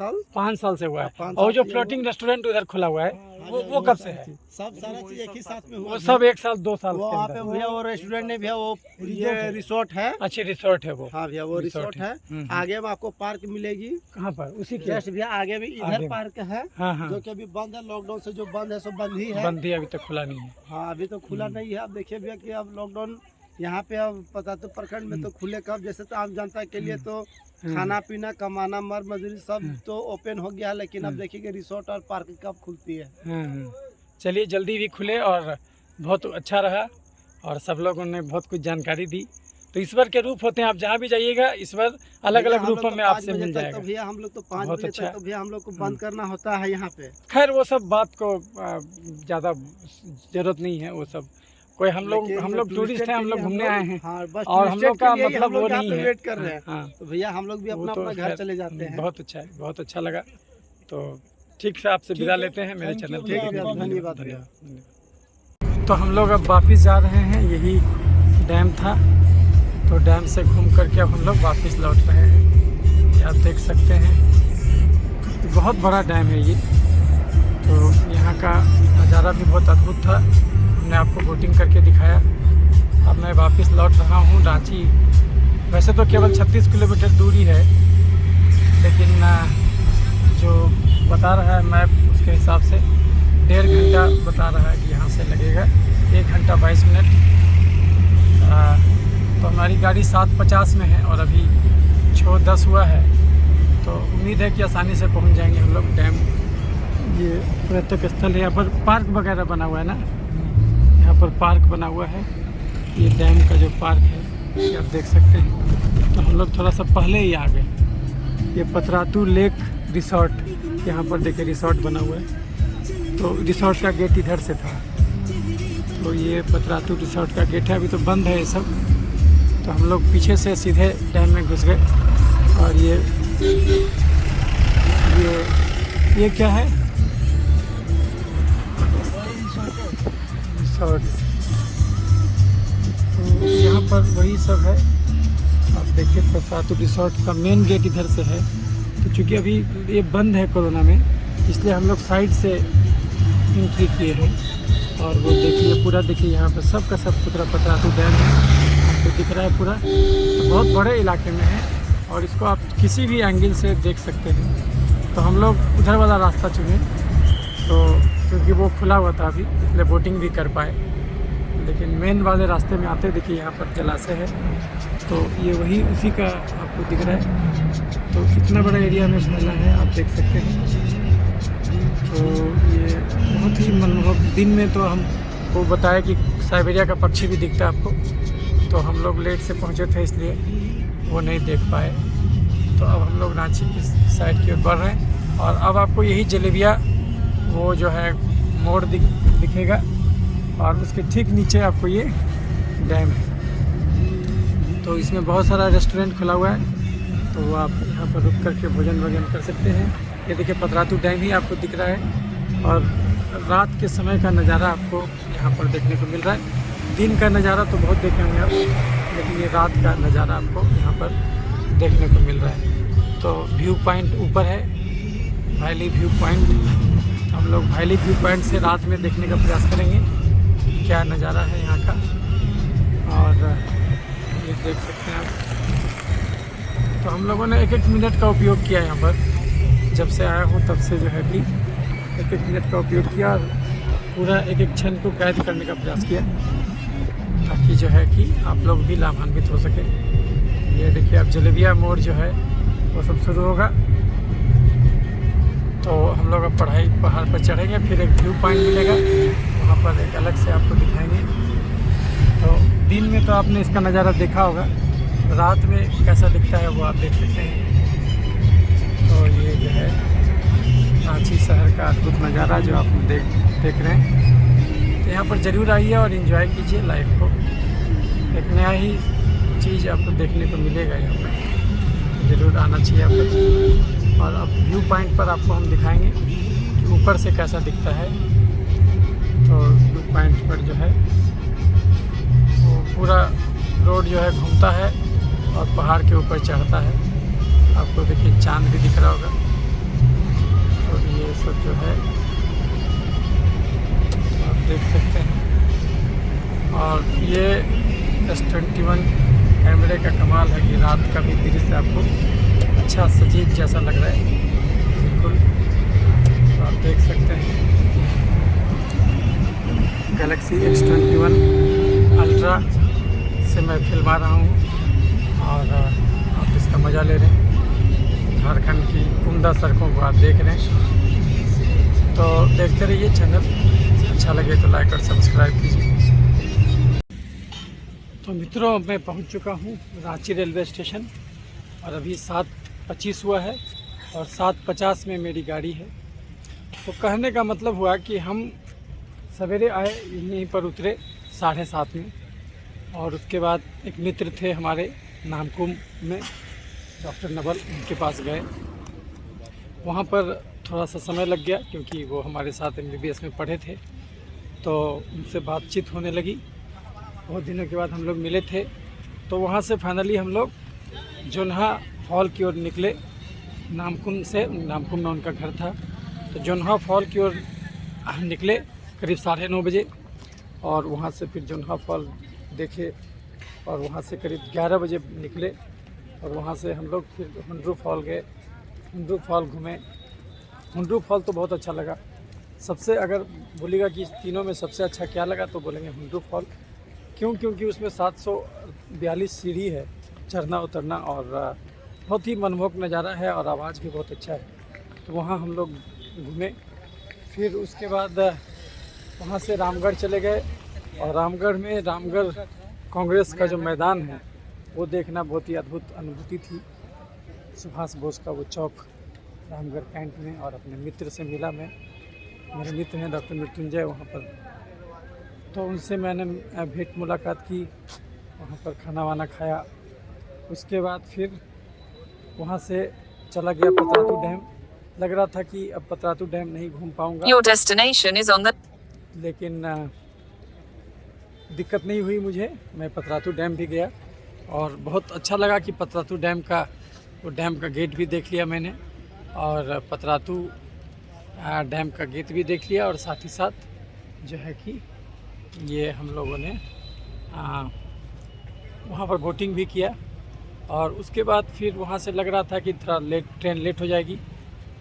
साल से हुआ है। 5 और जो फ्लोटिंग रेस्टोरेंट उधर खुला हुआ है वो कब से है? सब सारा चीज एक ही साथ में हुआ। वो सब 1 साल 2 साल वो के वहाँ अंदर। पे भैया वो रेस्टोरेंट नहीं भैया, वो ये रिसोर्ट है। अच्छी रिसोर्ट है वो। हाँ भैया वो रिसोर्ट है। आगे में आपको पार्क मिलेगी। कहाँ पर? उसी के जस्ट भैया आगे में इधर पार्क है। हाँ। जो कि अभी बंद है, लॉकडाउन से जो बंद है सो बंद ही है। बंद ही अभी तक खुला नहीं है। हाँ अभी तो खुला नहीं है। अब देखिए भैया कि अब लॉकडाउन यहाँ पे अब पता तो प्रखंड में तो खुले कब, जैसे तो आम जनता के लिए तो खाना पीना कमाना मर मजदूरी सब तो ओपन हो गया, लेकिन अब देखिए रिसोर्ट और पार्क कब खुलती है। चलिए जल्दी भी खुले और बहुत अच्छा रहा और सब लोगों ने बहुत कुछ जानकारी दी। तो ईश्वर के रूप होते हैं, आप जहाँ भी जाइएगा ईश्वर अलग अलग रूपों में आपसे मिल जाएगा। तो भैया हम लोग तो 5 बहुत बजे अच्छा। तक तो भैया हम लोग को बंद करना होता है यहाँ पे। खैर वो सब बात को ज़्यादा ज़रूरत नहीं है, वो सब कोई हम लोग टूरिस्ट हैं, हम लोग घूमने आए हैं। हाँ, बस और हम लोग का मतलब वो नहीं है। वेट कर रहे हैं। हाँ, तो भैया हम लोग भी अपना तो अपना घर चले जाते हैं। बहुत अच्छा है, बहुत अच्छा लगा। तो ठीक से आपसे विदा लेते हैं मेरे चैनल ठीक है, पे। धन्यवाद। तो हम लोग अब वापस जा रहे हैं, यही डैम था। तो डैम से घूम करके अब हम लोग वापस लौट रहे हैं। ये आप देख सकते हैं बहुत बड़ा डैम है ये। तो यहाँ का नज़ारा भी बहुत अद्भुत था, हमने आपको बोटिंग करके दिखाया। अब मैं वापस लौट रहा हूँ रांची। वैसे तो केवल 36 किलोमीटर दूरी है, लेकिन जो बता रहा है मैप उसके हिसाब से 1.5 घंटा बता रहा है कि यहाँ से लगेगा 1 घंटा 22 मिनट। तो हमारी गाड़ी 7:50 में है और अभी 6:10 हुआ है। तो उम्मीद है कि आसानी से पहुँच जाएंगे हम लोग डैम। ये पर्यटक स्थल है, यहाँ पर पार्क वगैरह बना हुआ है ना, यहाँ पर पार्क बना हुआ है। ये डैम का जो पार्क है ये आप देख सकते हैं। तो हम लोग थोड़ा सा पहले ही आ गए। ये पतरातू लेक रिसोर्ट, यहाँ पर देखिए रिसोर्ट बना हुआ है। तो रिसोर्ट का गेट इधर से था। तो ये पतरातू रिसोर्ट का गेट है, अभी तो बंद है ये सब। तो हम लोग पीछे से सीधे डैम में घुस गए। और ये क्या है? रिसोर्ट। तो यहाँ पर वही सब है। आप देखिए पतरातू रिसोर्ट का मेन गेट इधर से है। तो चूँकि अभी ये बंद है कोरोना में, इसलिए हम लोग साइड से एंट्री किए हैं। और वो देखिए पूरा, देखिए यहाँ पर सब का सब पतरातू डैम है, आपको दिख रहा है पूरा। तो बहुत बड़े इलाके में है और इसको आप किसी भी एंगल से देख सकते हैं। तो हम लोग उधर वाला रास्ता चुने, तो क्योंकि वो खुला हुआ था अभी, इसलिए बोटिंग भी कर पाए। लेकिन मेन वाले रास्ते में आते देखिए यहाँ पर जलाशय है। तो ये वही उसी का आपको दिख रहा है। तो इतना बड़ा एरिया में फैला है, आप देख सकते हैं। तो ये बहुत ही मनमोहक, दिन में तो हमको बताया कि साइबेरिया का पक्षी भी दिखता है आपको। तो हम लोग लेट से पहुँचे थे इसलिए वो नहीं देख पाए। तो अब हम लोग रांची की साइड की ओर बढ़ रहे हैं। और अब आपको यही जलेबिया वो जो है मोड़ दिखेगा और उसके ठीक नीचे आपको ये डैम है। तो इसमें बहुत सारा रेस्टोरेंट खुला हुआ है, तो आप यहाँ पर रुक करके भोजन वगैरह कर सकते हैं। ये देखिए पतरातू डैम ही आपको दिख रहा है। और रात के समय का नज़ारा आपको यहाँ पर देखने को मिल रहा है। दिन का नज़ारा तो बहुत देखे होंगे आप, लेकिन ये रात का नज़ारा आपको यहाँ पर देखने को मिल रहा है। तो व्यू पॉइंट ऊपर है, वैली व्यू पॉइंट। हम लोग वैली व्यू पॉइंट से रात में देखने का प्रयास करेंगे कि क्या नज़ारा है यहाँ का। और ये देख सकते हैं आप। तो हम लोगों ने 1-1 मिनट का उपयोग किया यहाँ पर। जब से आया हूँ तब से जो है कि 1-1 मिनट का उपयोग किया और पूरा 1-1 क्षण को कैद करने का प्रयास किया, ताकि जो है कि आप लोग भी लाभान्वित हो सके। ये देखिए अब जलेबिया मोड़ जो है वो सब शुरू होगा। तो हम लोग अब पहाड़ पर चढ़ेंगे, फिर एक व्यू पॉइंट मिलेगा, वहाँ पर एक अलग से आपको दिखाएंगे दिन में तो आपने इसका नज़ारा देखा होगा, रात में कैसा दिखता है वो आप देख सकते हैं। तो ये जो है रांची शहर का अद्भुत नज़ारा जो आप देख रहे हैं। तो यहाँ पर ज़रूर आइए और इन्जॉय कीजिए लाइफ को। एक नया ही चीज़ आपको देखने को मिलेगा यहाँ पर, ज़रूर आना चाहिए आपको। और अब व्यू पॉइंट पर आपको हम दिखाएंगे कि ऊपर से कैसा दिखता है। तो व्यू पॉइंट पर जो है वो पूरा रोड जो है घूमता है और पहाड़ के ऊपर चढ़ता है। आपको देखिए चांद भी दिख रहा होगा। तो ये सब जो है आप देख सकते हैं। और ये S21 कैमरे का कमाल है कि रात का भी दृश्य आपको अच्छा सजीव जैसा लग रहा है, बिल्कुल। तो आप देख सकते हैं गैलेक्सी S21 अल्ट्रा से मैं फिल्मा रहा हूँ और आप इसका मज़ा ले रहे हैं। झारखंड की उम्दा सड़कों को आप देख रहे हैं। तो देखते रहिए चैनल, अच्छा लगे तो लाइक और सब्सक्राइब कीजिए। तो मित्रों, मैं पहुंच चुका हूं रांची रेलवे स्टेशन और अभी 7:25 हुआ है और 7:50 में मेरी गाड़ी है। तो कहने का मतलब हुआ कि हम सवेरे आए, यहीं पर उतरे 7:30 में। और उसके बाद एक मित्र थे हमारे नामकुम में, डॉक्टर नवल, उनके पास गए। वहाँ पर थोड़ा सा समय लग गया क्योंकि वो हमारे साथ MBBS में पढ़े थे। तो उनसे बातचीत होने लगी, बहुत दिनों के बाद हम लोग मिले थे। तो वहाँ से फाइनली हम लोग जोन्हा फॉल की ओर निकले। नामकुम से, नामकुम में उनका घर था, तो जोन्हा फॉल की ओर निकले करीब 9:30 बजे। और वहाँ से फिर जोन्हा फॉल देखे और वहाँ से करीब 11 बजे निकले। और वहाँ से हम लोग फिर हुंड्रू फॉल गए, हुंड्रू फॉल घूमे। हुंड्रू फॉल तो बहुत अच्छा लगा। सबसे अगर बोलेगा कि इस तीनों में सबसे अच्छा क्या लगा तो बोलेंगे हुंड्रू फॉल। क्यों? क्योंकि उसमें 742 सीढ़ी है चढ़ना उतरना और बहुत ही मनमोहक नज़ारा है और आवाज़ भी बहुत अच्छा है। तो वहाँ हम लोग घूमे। फिर उसके बाद वहाँ से रामगढ़ चले गए और रामगढ़ में रामगढ़ कांग्रेस का जो मैदान है वो देखना बहुत ही अद्भुत अनुभूति थी। सुभाष बोस का वो चौक रामगढ़ कैंट में। और अपने मित्र से मिला मैं, मेरे मित्र हैं डॉक्टर मृत्युंजय वहाँ पर। तो उनसे मैंने भेंट मुलाकात की, वहाँ पर खाना वाना खाया। उसके बाद फिर वहाँ से चला गया पतरातू डैम। लग रहा था कि अब पतरातू डैम नहीं घूम पाऊँगा, Your destination is on the लेकिन दिक्कत नहीं हुई मुझे। मैं पतरातू डैम भी गया और बहुत अच्छा लगा कि पतरातू डैम का वो डैम का गेट भी देख लिया मैंने और पतरातू डैम का गेट भी देख लिया। और साथ ही साथ जो है कि ये हम लोगों ने वहाँ पर बोटिंग भी किया। और उसके बाद फिर वहाँ से लग रहा था कि थोड़ा ट्रेन लेट हो जाएगी,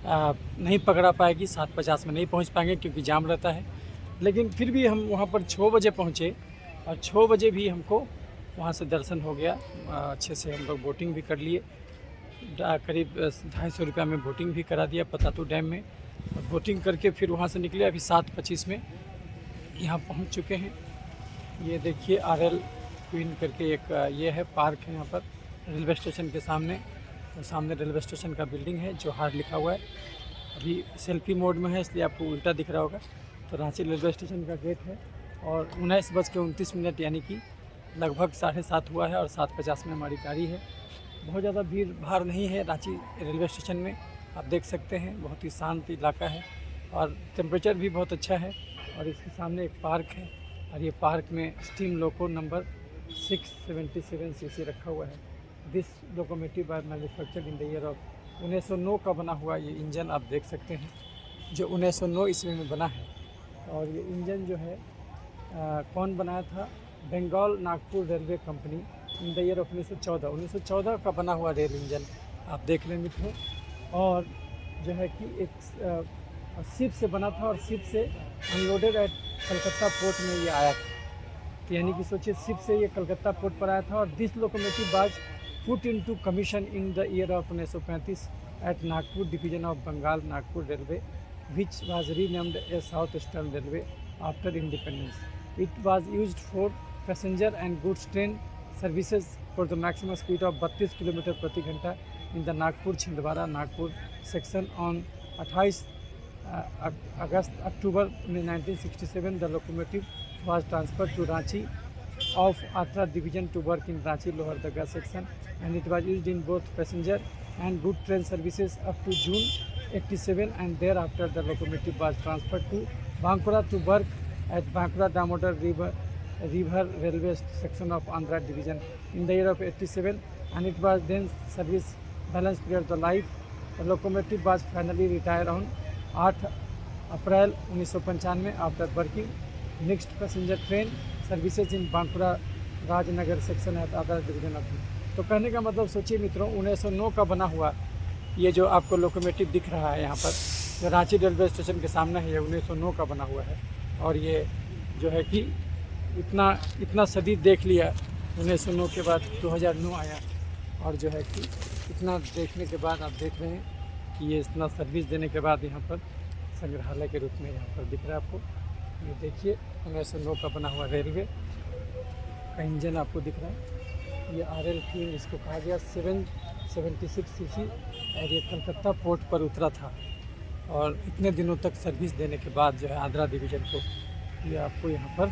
नहीं पकड़ा पाएगी, 7:50 में नहीं पहुँच पाएंगे क्योंकि जाम रहता है। लेकिन फिर भी हम वहाँ पर 6 बजे पहुँचे और 6 बजे भी हमको वहाँ से दर्शन हो गया अच्छे से। हम लोग बोटिंग भी कर लिए, करीब 250 रुपये में बोटिंग भी करा दिया पतरातू डैम में। और बोटिंग करके फिर वहाँ से निकले। अभी 7:25 में यहाँ पहुँच चुके हैं। ये देखिए RL क्वीन करके एक ये है पार्क है यहाँ पर रेलवे स्टेशन के सामने। और सामने रेलवे स्टेशन का बिल्डिंग है जो हार्ड लिखा हुआ है। अभी सेल्फी मोड में है इसलिए आपको उल्टा दिख रहा होगा। तो रांची रेलवे स्टेशन का गेट है और 19:29 यानी कि लगभग 7:30 हुआ है और 7:50 में हमारी गाड़ी है। बहुत ज़्यादा भीड़ भाड़ नहीं है रांची रेलवे स्टेशन में, आप देख सकते हैं। बहुत ही शांत इलाका है और टेम्परेचर भी बहुत अच्छा है। और इसके सामने एक पार्क है और ये पार्क में स्टीम लोको नंबर 677 CC रखा हुआ है। This locomotive by manufactured in the year of 1909 का बना हुआ ये इंजन आप देख सकते हैं, जो 1909 ईस्वी में बना है। और ये इंजन जो है कौन बनाया था? Bengal Nagpur railway company in the year of 1914 का बना हुआ रेल इंजन आप देख लें मित्रों। और जो है कि एक शिप से बना था और शिप से अनलोडेड एट कलकत्ता पोर्ट में ये आया था। तो यानी कि सोचिए शिप से ये कलकत्ता पोर्ट पर आया था। और this locomotive was put into commission in the year of 1935 at Nagpur division of Bengal Nagpur railway which was renamed as South Eastern Railway after independence. It was used for passenger and goods train services for the maximum speed of 32 km प्रति घंटा in the Nagpur Chhindwara Nagpur section on 28 October 1967. The locomotive was transferred to Ranchi of Atra division to work in Ranchi Lower Daga section, and it was used in both passenger and good train services up to June 87, and thereafter the locomotive was transferred to Bankura to work at Bankura Damodar River Railway section of Andhra division in the year of 87, and it was then service balance period of the life. The locomotive was finally retired on 8 April 1995 after working next passenger train services in Bankura Rajnagar section है आधार डिवीजन ऑफ। तो कहने का मतलब सोचिए मित्रों, 1909 का बना हुआ ये जो आपको लोकोमोटिव दिख रहा है यहाँ पर, जो रांची रेलवे स्टेशन के सामने है, ये 1909 का बना हुआ है। और ये जो है कि इतना सदी देख लिया, 1909 के बाद 2009 आया, और जो है कि इतना देखने के बाद आप देख रहे हैं कि ये इतना सर्विस देने के बाद यहाँ पर संग्रहालय के रूप में यहाँ पर दिख रहा है आपको। ये देखिए 1909 का बना हुआ रेलवे का इंजन आपको दिख रहा है। ये RL3 इसको कहा गया 776 cc, और ये कलकत्ता पोर्ट पर उतरा था, और इतने दिनों तक सर्विस देने के बाद जो है आंध्रा डिवीज़न को, ये आपको यहाँ पर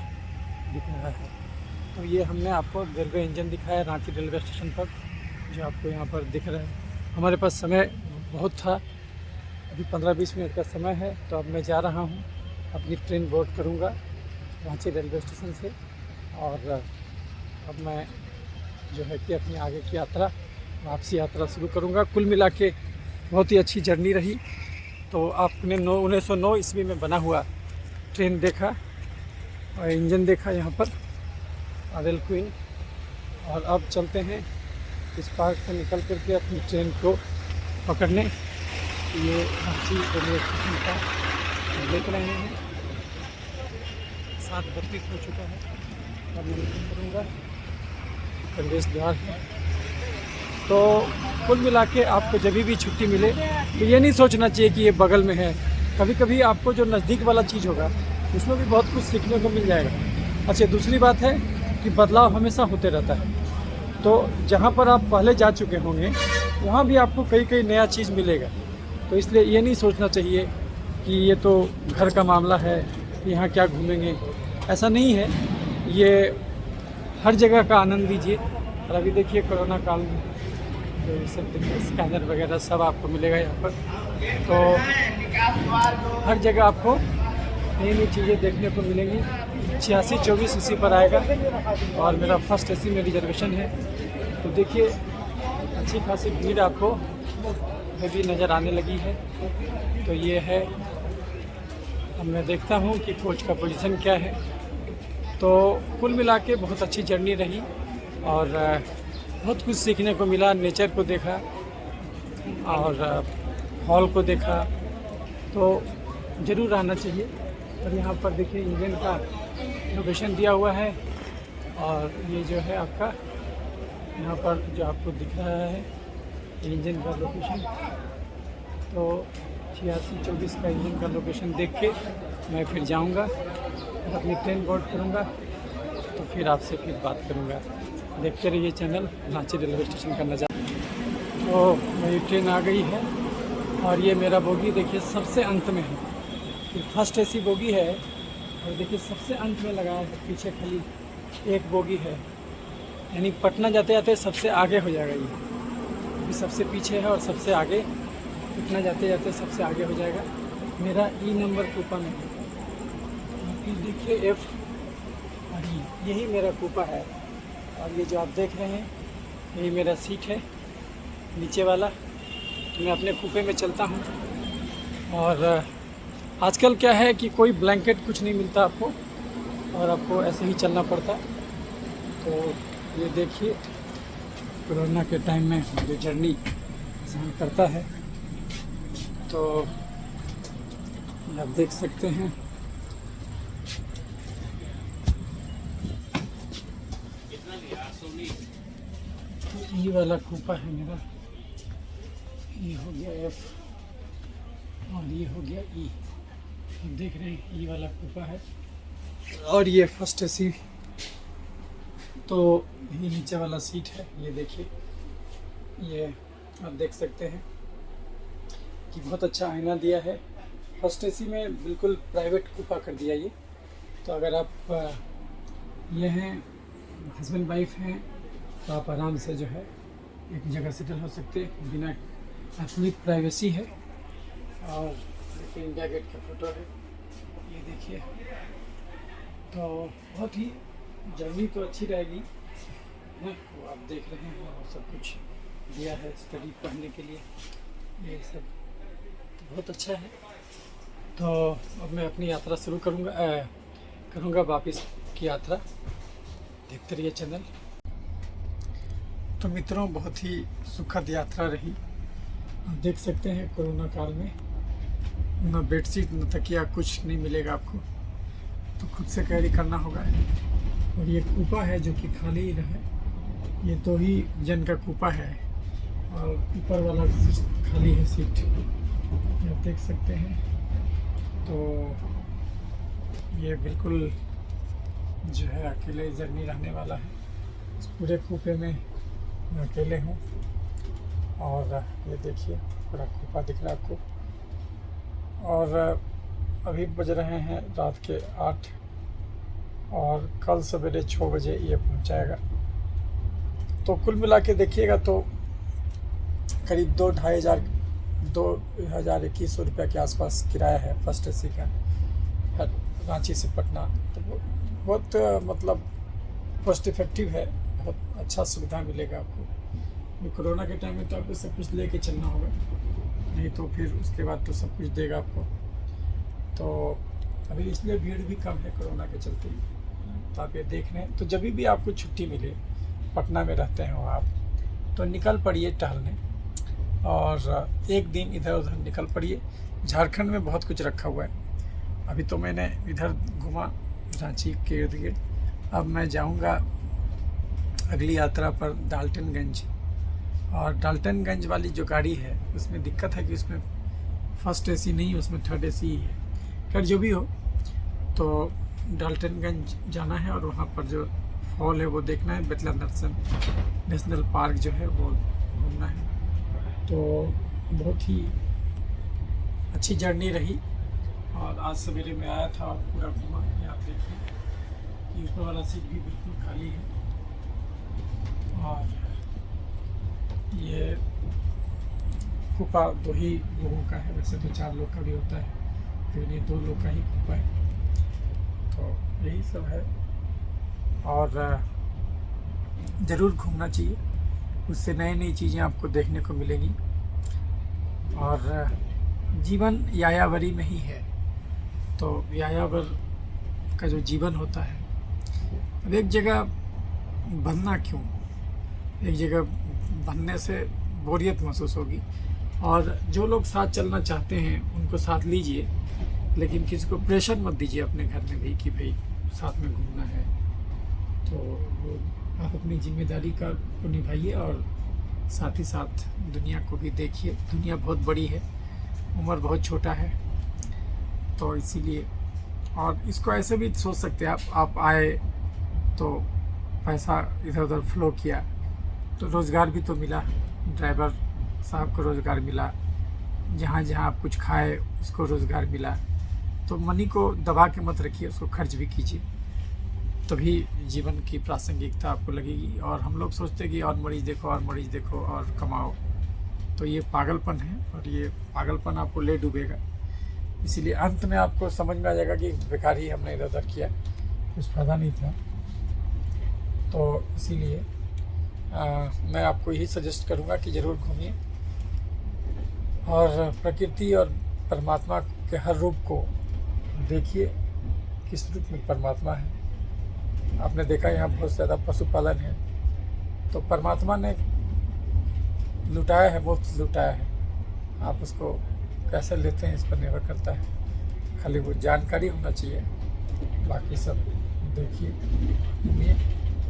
दिख रहा है। तो ये हमने आपको रेलवे इंजन दिखाया रांची रेलवे स्टेशन पर, जो आपको यहाँ पर दिख रहा है। हमारे पास समय बहुत था, अभी 15-20 मिनट का समय है, तो अब मैं जा रहा हूँ, अपनी ट्रेन बोर्ड करूँगा रांची रेलवे स्टेशन से, और अब मैं जो है कि अपनी आगे की यात्रा, वापसी यात्रा शुरू करूँगा। कुल मिला के बहुत ही अच्छी जर्नी रही। तो आपने 1909 ईस्वी में बना हुआ ट्रेन देखा और इंजन देखा यहाँ पर RL क्वीन, और अब चलते हैं इस पार्क से निकल करके अपनी ट्रेन को पकड़ने। ये रांची रेलवे स्टेशन का देख रहे हैं, 7:32 हो चुका है। अब मैं निकल करूँगा, प्रवेश द्वार है। तो कुल मिला के आपको जब भी छुट्टी मिले तो ये नहीं सोचना चाहिए कि ये बगल में है। कभी कभी आपको जो नज़दीक वाला चीज़ होगा उसमें भी बहुत कुछ सीखने को मिल जाएगा। अच्छा, दूसरी बात है कि बदलाव हमेशा होते रहता है, तो जहाँ पर आप पहले जा चुके होंगे वहाँ भी आपको कई नया चीज़ मिलेगा। तो इसलिए ये नहीं सोचना चाहिए कि ये तो घर का मामला है, यहाँ क्या घूमेंगे, ऐसा नहीं है। ये हर जगह का आनंद लीजिए। और अभी देखिए कोरोना काल में तो ये सब देखिए स्कैनर वगैरह सब आपको मिलेगा यहाँ पर। तो हर जगह आपको नई चीज़ें देखने को मिलेंगी। 8624 इसी पर आएगा, और मेरा फर्स्ट AC में रिजर्वेशन है। तो देखिए अच्छी खासी भीड़ आपको अभी नज़र आने लगी है। तो ये है, अब मैं देखता हूँ कि कोच का पोजीशन क्या है। तो कुल मिला के बहुत अच्छी जर्नी रही, और बहुत कुछ सीखने को मिला। नेचर को देखा और हॉल को देखा, तो ज़रूर आना चाहिए। और यहाँ पर देखिए इंजन का लोकेशन दिया हुआ है, और ये जो है आपका यहाँ पर जो आपको दिख रहा है इंजन का लोकेशन। तो 8624 का इंजन का लोकेशन देख के मैं फिर जाऊंगा, अपनी ट्रेन बोर्ड करूंगा, तो फिर आपसे फिर बात करूंगा। देखते रहिए चैनल रांची रेलवे स्टेशन का नज़ारा। तो मेरी ट्रेन आ गई है, और ये मेरा बोगी देखिए सबसे अंत में है। फिर फर्स्ट AC बोगी है, और देखिए सबसे अंत में लगा है। पीछे खाली एक बोगी है, यानी पटना जाते जाते सबसे आगे हो जाएगा। ये अभी सबसे पीछे है और सबसे आगे, पटना जाते जाते सबसे आगे हो जाएगा। मेरा E नंबर कूपा में है, फिर देखिए F, और यही मेरा कूपा है। और ये जो आप देख रहे हैं यही मेरा सीट है नीचे वाला। तो मैं अपने कूपे में चलता हूँ। और आजकल क्या है कि कोई ब्लैंकेट कुछ नहीं मिलता आपको, और आपको ऐसे ही चलना पड़ता। तो ये देखिए कोरोना के टाइम में जो जर्नी इंसान करता है, तो आप देख सकते हैं। ये वाला कूपा है मेरा, ये हो गया F, और ये हो गया E। आप देख रहे हैं ये वाला कूपा है, और ये फर्स्ट AC तो यही नीचे वाला सीट है, ये देखिए, ये आप देख सकते हैं कि बहुत अच्छा आईना दिया है। फर्स्ट एसी में बिल्कुल प्राइवेट कूपा कर दिया ये। तो अगर आप ये हैं हस्बैंड वाइफ हैं तो आप आराम से जो है एक जगह सेटल हो सकते हैं, बिना एब्सोल्यूट प्राइवेसी है। और देखिए इंडिया गेट का फोटो है, ये देखिए। तो बहुत ही जर्नी तो अच्छी रहेगी ना, वो आप देख रहे हैं, और सब कुछ दिया है स्टडी पढ़ने के लिए, ये सब तो बहुत अच्छा है। तो अब मैं अपनी यात्रा शुरू करूँगा वापस की यात्रा। देखते रहिए चैनल। तो मित्रों, बहुत ही सुखद यात्रा रही। आप देख सकते हैं कोरोना काल में न बेडशीट न तकिया कुछ नहीं मिलेगा आपको, तो खुद से कैरी करना होगा। और ये कूपा है जो कि खाली ही रहे, ये 2 ही जन का कूपा है और ऊपर वाला खाली है सीट, ये आप देख सकते हैं। तो ये बिल्कुल जो है अकेले जर्नी रहने वाला है। इस पूरे कूपे में मैं अकेले हूँ। और ये देखिए पूरा कूपा दिख रहा है आपको। और अभी बज रहे हैं रात के 8 और कल सवेरे 6 बजे ये पहुँचाएगा। तो कुल मिला के देखिएगा तो करीब 2,500 रुपये के आसपास किराया है फर्स्ट एसी का, रांची से पटना। तो बहुत मतलब कॉस्ट इफेक्टिव है, बहुत अच्छा सुविधा मिलेगा आपको। कोरोना के टाइम में तो आपको सब कुछ लेके चलना होगा, नहीं तो फिर उसके बाद तो सब कुछ देगा आपको। तो अभी इसलिए भीड़ भी कम है कोरोना के चलते, तो आप ये देख रहे हैं। तो जब भी आपको छुट्टी मिले, पटना में रहते हो आप, तो निकल पड़िए टहलने और एक दिन इधर उधर निकल पड़िए। झारखंड में बहुत कुछ रखा हुआ है। अभी तो मैंने इधर घूमा रांची के इर्द गिर्द। अब मैं जाऊंगा अगली यात्रा पर डाल्टनगंज। और डाल्टनगंज वाली जो गाड़ी है उसमें दिक्कत है कि उसमें फर्स्ट एसी नहीं, उसमें थर्ड एसी ही है। खैर जो भी हो, तो डाल्टनगंज जाना है और वहाँ पर जो फॉल है वो देखना है। बेतला नेशनल पार्क जो है वो घूमना है। तो बहुत ही अच्छी जर्नी रही। और आज सवेरे में आया था और पूरा घूमा। ये आप देखिए, ऊपर वाला सीट भी बिल्कुल खाली है। और ये कूपा 2 ही लोगों का है, वैसे तो 4 लोग का भी होता है, लेकिन ये 2 लोग का ही कूपा है। तो यही सब है। और ज़रूर घूमना चाहिए, उससे नई नई चीज़ें आपको देखने को मिलेंगी। और जीवन यायावरी में ही है, तो यायावर का जो जीवन होता है, अब एक जगह बंधना क्यों, एक जगह बंधने से बोरियत महसूस होगी। और जो लोग साथ चलना चाहते हैं उनको साथ लीजिए, लेकिन किसी को प्रेशर मत दीजिए अपने घर में भी कि भाई साथ में घूमना है। तो वो आप अपनी जिम्मेदारी को निभाइए और साथ ही साथ दुनिया को भी देखिए। दुनिया बहुत बड़ी है, उम्र बहुत छोटा है, तो इसीलिए। और इसको ऐसे भी सोच सकते हैं आप आए तो पैसा इधर उधर फ्लो किया तो रोज़गार भी तो मिला, ड्राइवर साहब को रोज़गार मिला, जहाँ जहाँ आप कुछ खाए उसको रोज़गार मिला। तो मनी को दबा के मत रखिए, उसको खर्च भी कीजिए, तभी जीवन की प्रासंगिकता आपको लगेगी। और हम लोग सोचते हैं कि और मरीज़ देखो और मरीज़ देखो और कमाओ, तो ये पागलपन है और ये पागलपन आपको ले डूबेगा। इसीलिए अंत में आपको समझ में आ जाएगा कि बेकार ही हमने इधर उधर किया, कुछ फ़ायदा नहीं था। तो इसीलिए मैं आपको यही सजेस्ट करूँगा कि ज़रूर घूमिए और प्रकृति और परमात्मा के हर रूप को देखिए, किस रूप में परमात्मा है। आपने देखा यहाँ बहुत ज़्यादा पशुपालन है, तो परमात्मा ने लुटाया है, मुफ्त लुटाया है। आप उसको कैसे लेते हैं इस पर निर्भर करता है, खाली वो जानकारी होना चाहिए, बाकी सब देखिए घूमिए।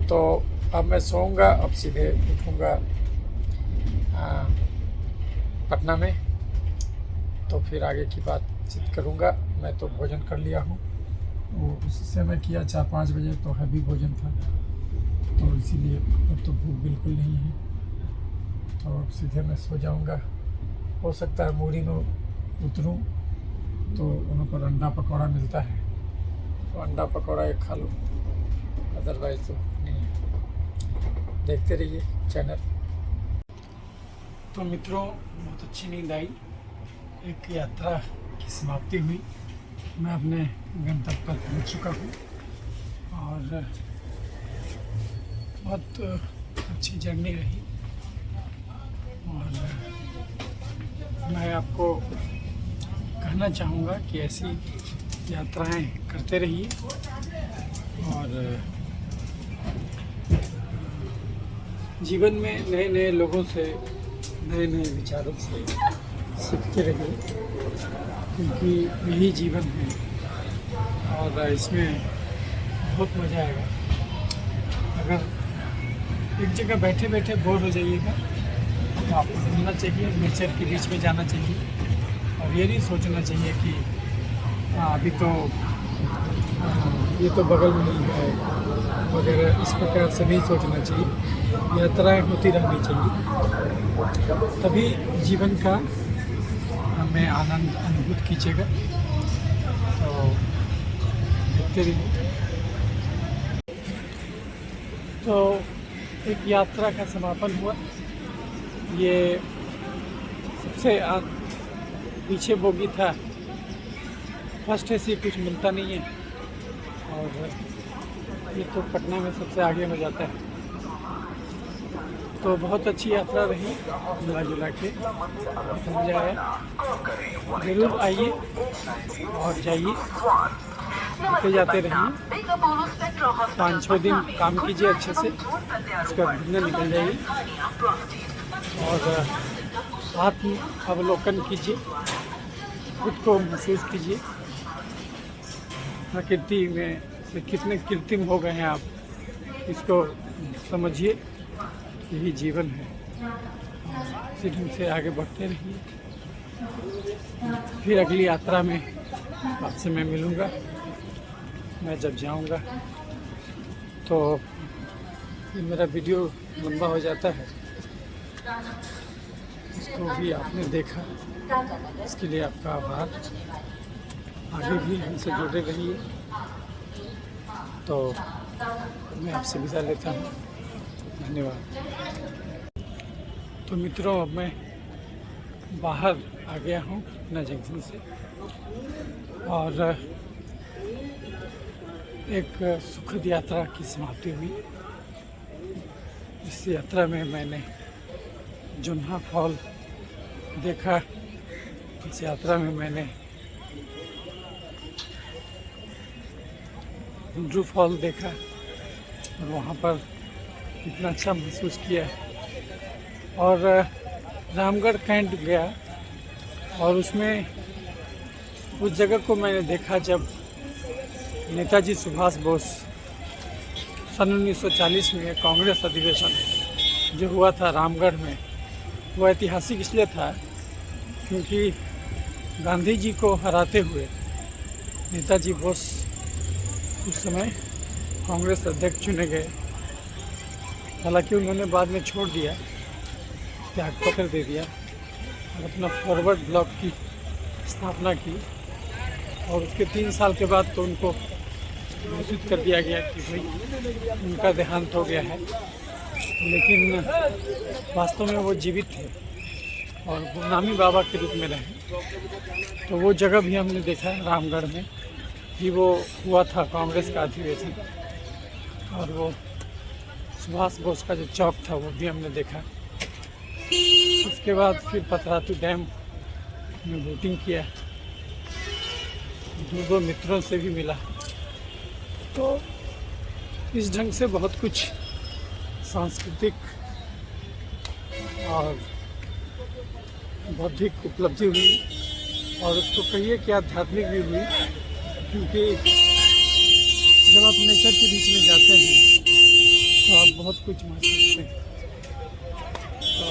तो अब मैं सोऊंगा, अब सीधे उठूँगा पटना में, तो फिर आगे की बातचीत करूँगा। मैं तो भोजन कर लिया हूँ, वो उसी समय किया 4-5 बजे, तो हैवी भोजन था, तो इसीलिए अब तो भूख बिल्कुल नहीं है। तो अब सीधे मैं सो जाऊंगा। हो सकता है मूरी में उतरूं तो वहाँ पर अंडा पकौड़ा मिलता है तो अंडा पकौड़ा एक खा लूँ, अदरवाइज तो नहीं। देखते रहिए चैनल। तो मित्रों, बहुत अच्छी नींद आई, एक यात्रा की समाप्ति हुई। मैं अपने गंतव्य पर पहुँच चुका हूँ और बहुत अच्छी जर्नी रही। और मैं आपको कहना चाहूँगा कि ऐसी यात्राएं करते रहिए और जीवन में नए नए लोगों से, नए नए विचारों से सीखते रहिए, क्योंकि यही जीवन है और इसमें बहुत मज़ा आएगा। अगर एक जगह बैठे बैठे बोर हो जाइएगा तो आपको घूमना चाहिए, नेचर के बीच में जाना चाहिए और ये नहीं सोचना चाहिए कि अभी तो ये तो बगल में ही है वगैरह, इस प्रकार से नहीं सोचना चाहिए। यात्राएं होती रहनी चाहिए, तभी जीवन का हमें आनंद अनुभूत कीजिएगा। तो देखते रहिए। तो एक यात्रा का समापन हुआ। ये सबसे पीछे बोगी था, फर्स्ट एसी कुछ मिलता नहीं है और ये तो पटना में सबसे आगे हो जाता है। तो बहुत अच्छी यात्रा रही, मिला जुला के मजा आया। ज़रूर आइए और जाइए, आते जाते रहिए। 5-6 दिन काम कीजिए अच्छे से, उसके बाद घूमने निकल जाइए और आत्म अवलोकन कीजिए, खुद को महसूस कीजिए। प्रकृति में से कितने कृत्रिम हो गए हैं आप, इसको समझिए। यही जीवन है, इसी ढंग से आगे बढ़ते रहिए। फिर अगली यात्रा में आपसे मैं मिलूँगा। मैं जब जाऊँगा तो ये मेरा वीडियो लंबा हो जाता है, इसको भी आपने देखा, इसके लिए आपका आभार। आगे भी हमसे जुड़े रहिए। तो मैं आपसे विदा लेता हूँ, धन्यवाद। तो मित्रों, अब मैं बाहर आ गया हूँ अपना जंक्शन से और एक सुखद यात्रा की समाप्ति हुई। इस यात्रा में मैंने जुन्हा फॉल देखा। इस यात्रा में मैंने हुंड्रू फॉल देखा और वहाँ पर इतना अच्छा महसूस किया। और रामगढ़ कैंट गया और उसमें उस जगह को मैंने देखा जब नेताजी सुभाष बोस सन 1940 में कांग्रेस अधिवेशन जो हुआ था रामगढ़ में, वो ऐतिहासिक इसलिए था क्योंकि गांधी जी को हराते हुए नेताजी बोस उस समय कांग्रेस अध्यक्ष चुने गए। हालांकि उन्होंने बाद में छोड़ दिया, त्यागपत्र दे दिया और अपना फॉरवर्ड ब्लॉक की स्थापना की। और उसके 3 साल के बाद तो उनको घोषित कर दिया गया कि भाई उनका देहांत हो गया है, लेकिन वास्तव में वो जीवित थे और गुमनामी बाबा के रूप में रहे। तो वो जगह भी हमने देखा रामगढ़ में कि वो हुआ था कांग्रेस का अधिवेशन, और वो सुभाष बोस का जो चौक था वो भी हमने देखा। उसके बाद फिर पतरातू डैम में बोटिंग किया, 2 मित्रों से भी मिला। तो इस ढंग से बहुत कुछ सांस्कृतिक और बौद्धिक उपलब्धि हुई, और उसको कहिए कि आध्यात्मिक भी हुई, क्योंकि जब आप नेचर के बीच में जाते हैं तो आप बहुत कुछ महसूस करते हैं। तो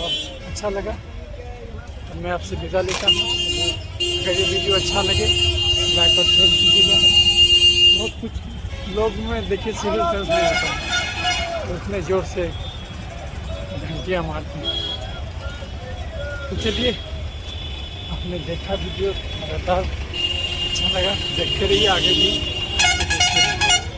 अच्छा लगा, तो मैं आपसे विदा लेता हूँ। अगर ये वीडियो अच्छा लगे लाइक और शेयर कीजिएगा। बहुत कुछ लोग में देखिए सीरियस नहीं होता है, और उतने ज़ोर से घंटियाँ मारते हैं। तो चलिए, आपने देखा वीडियो लगातार अच्छा लगा, देखते रहिए आगे भी।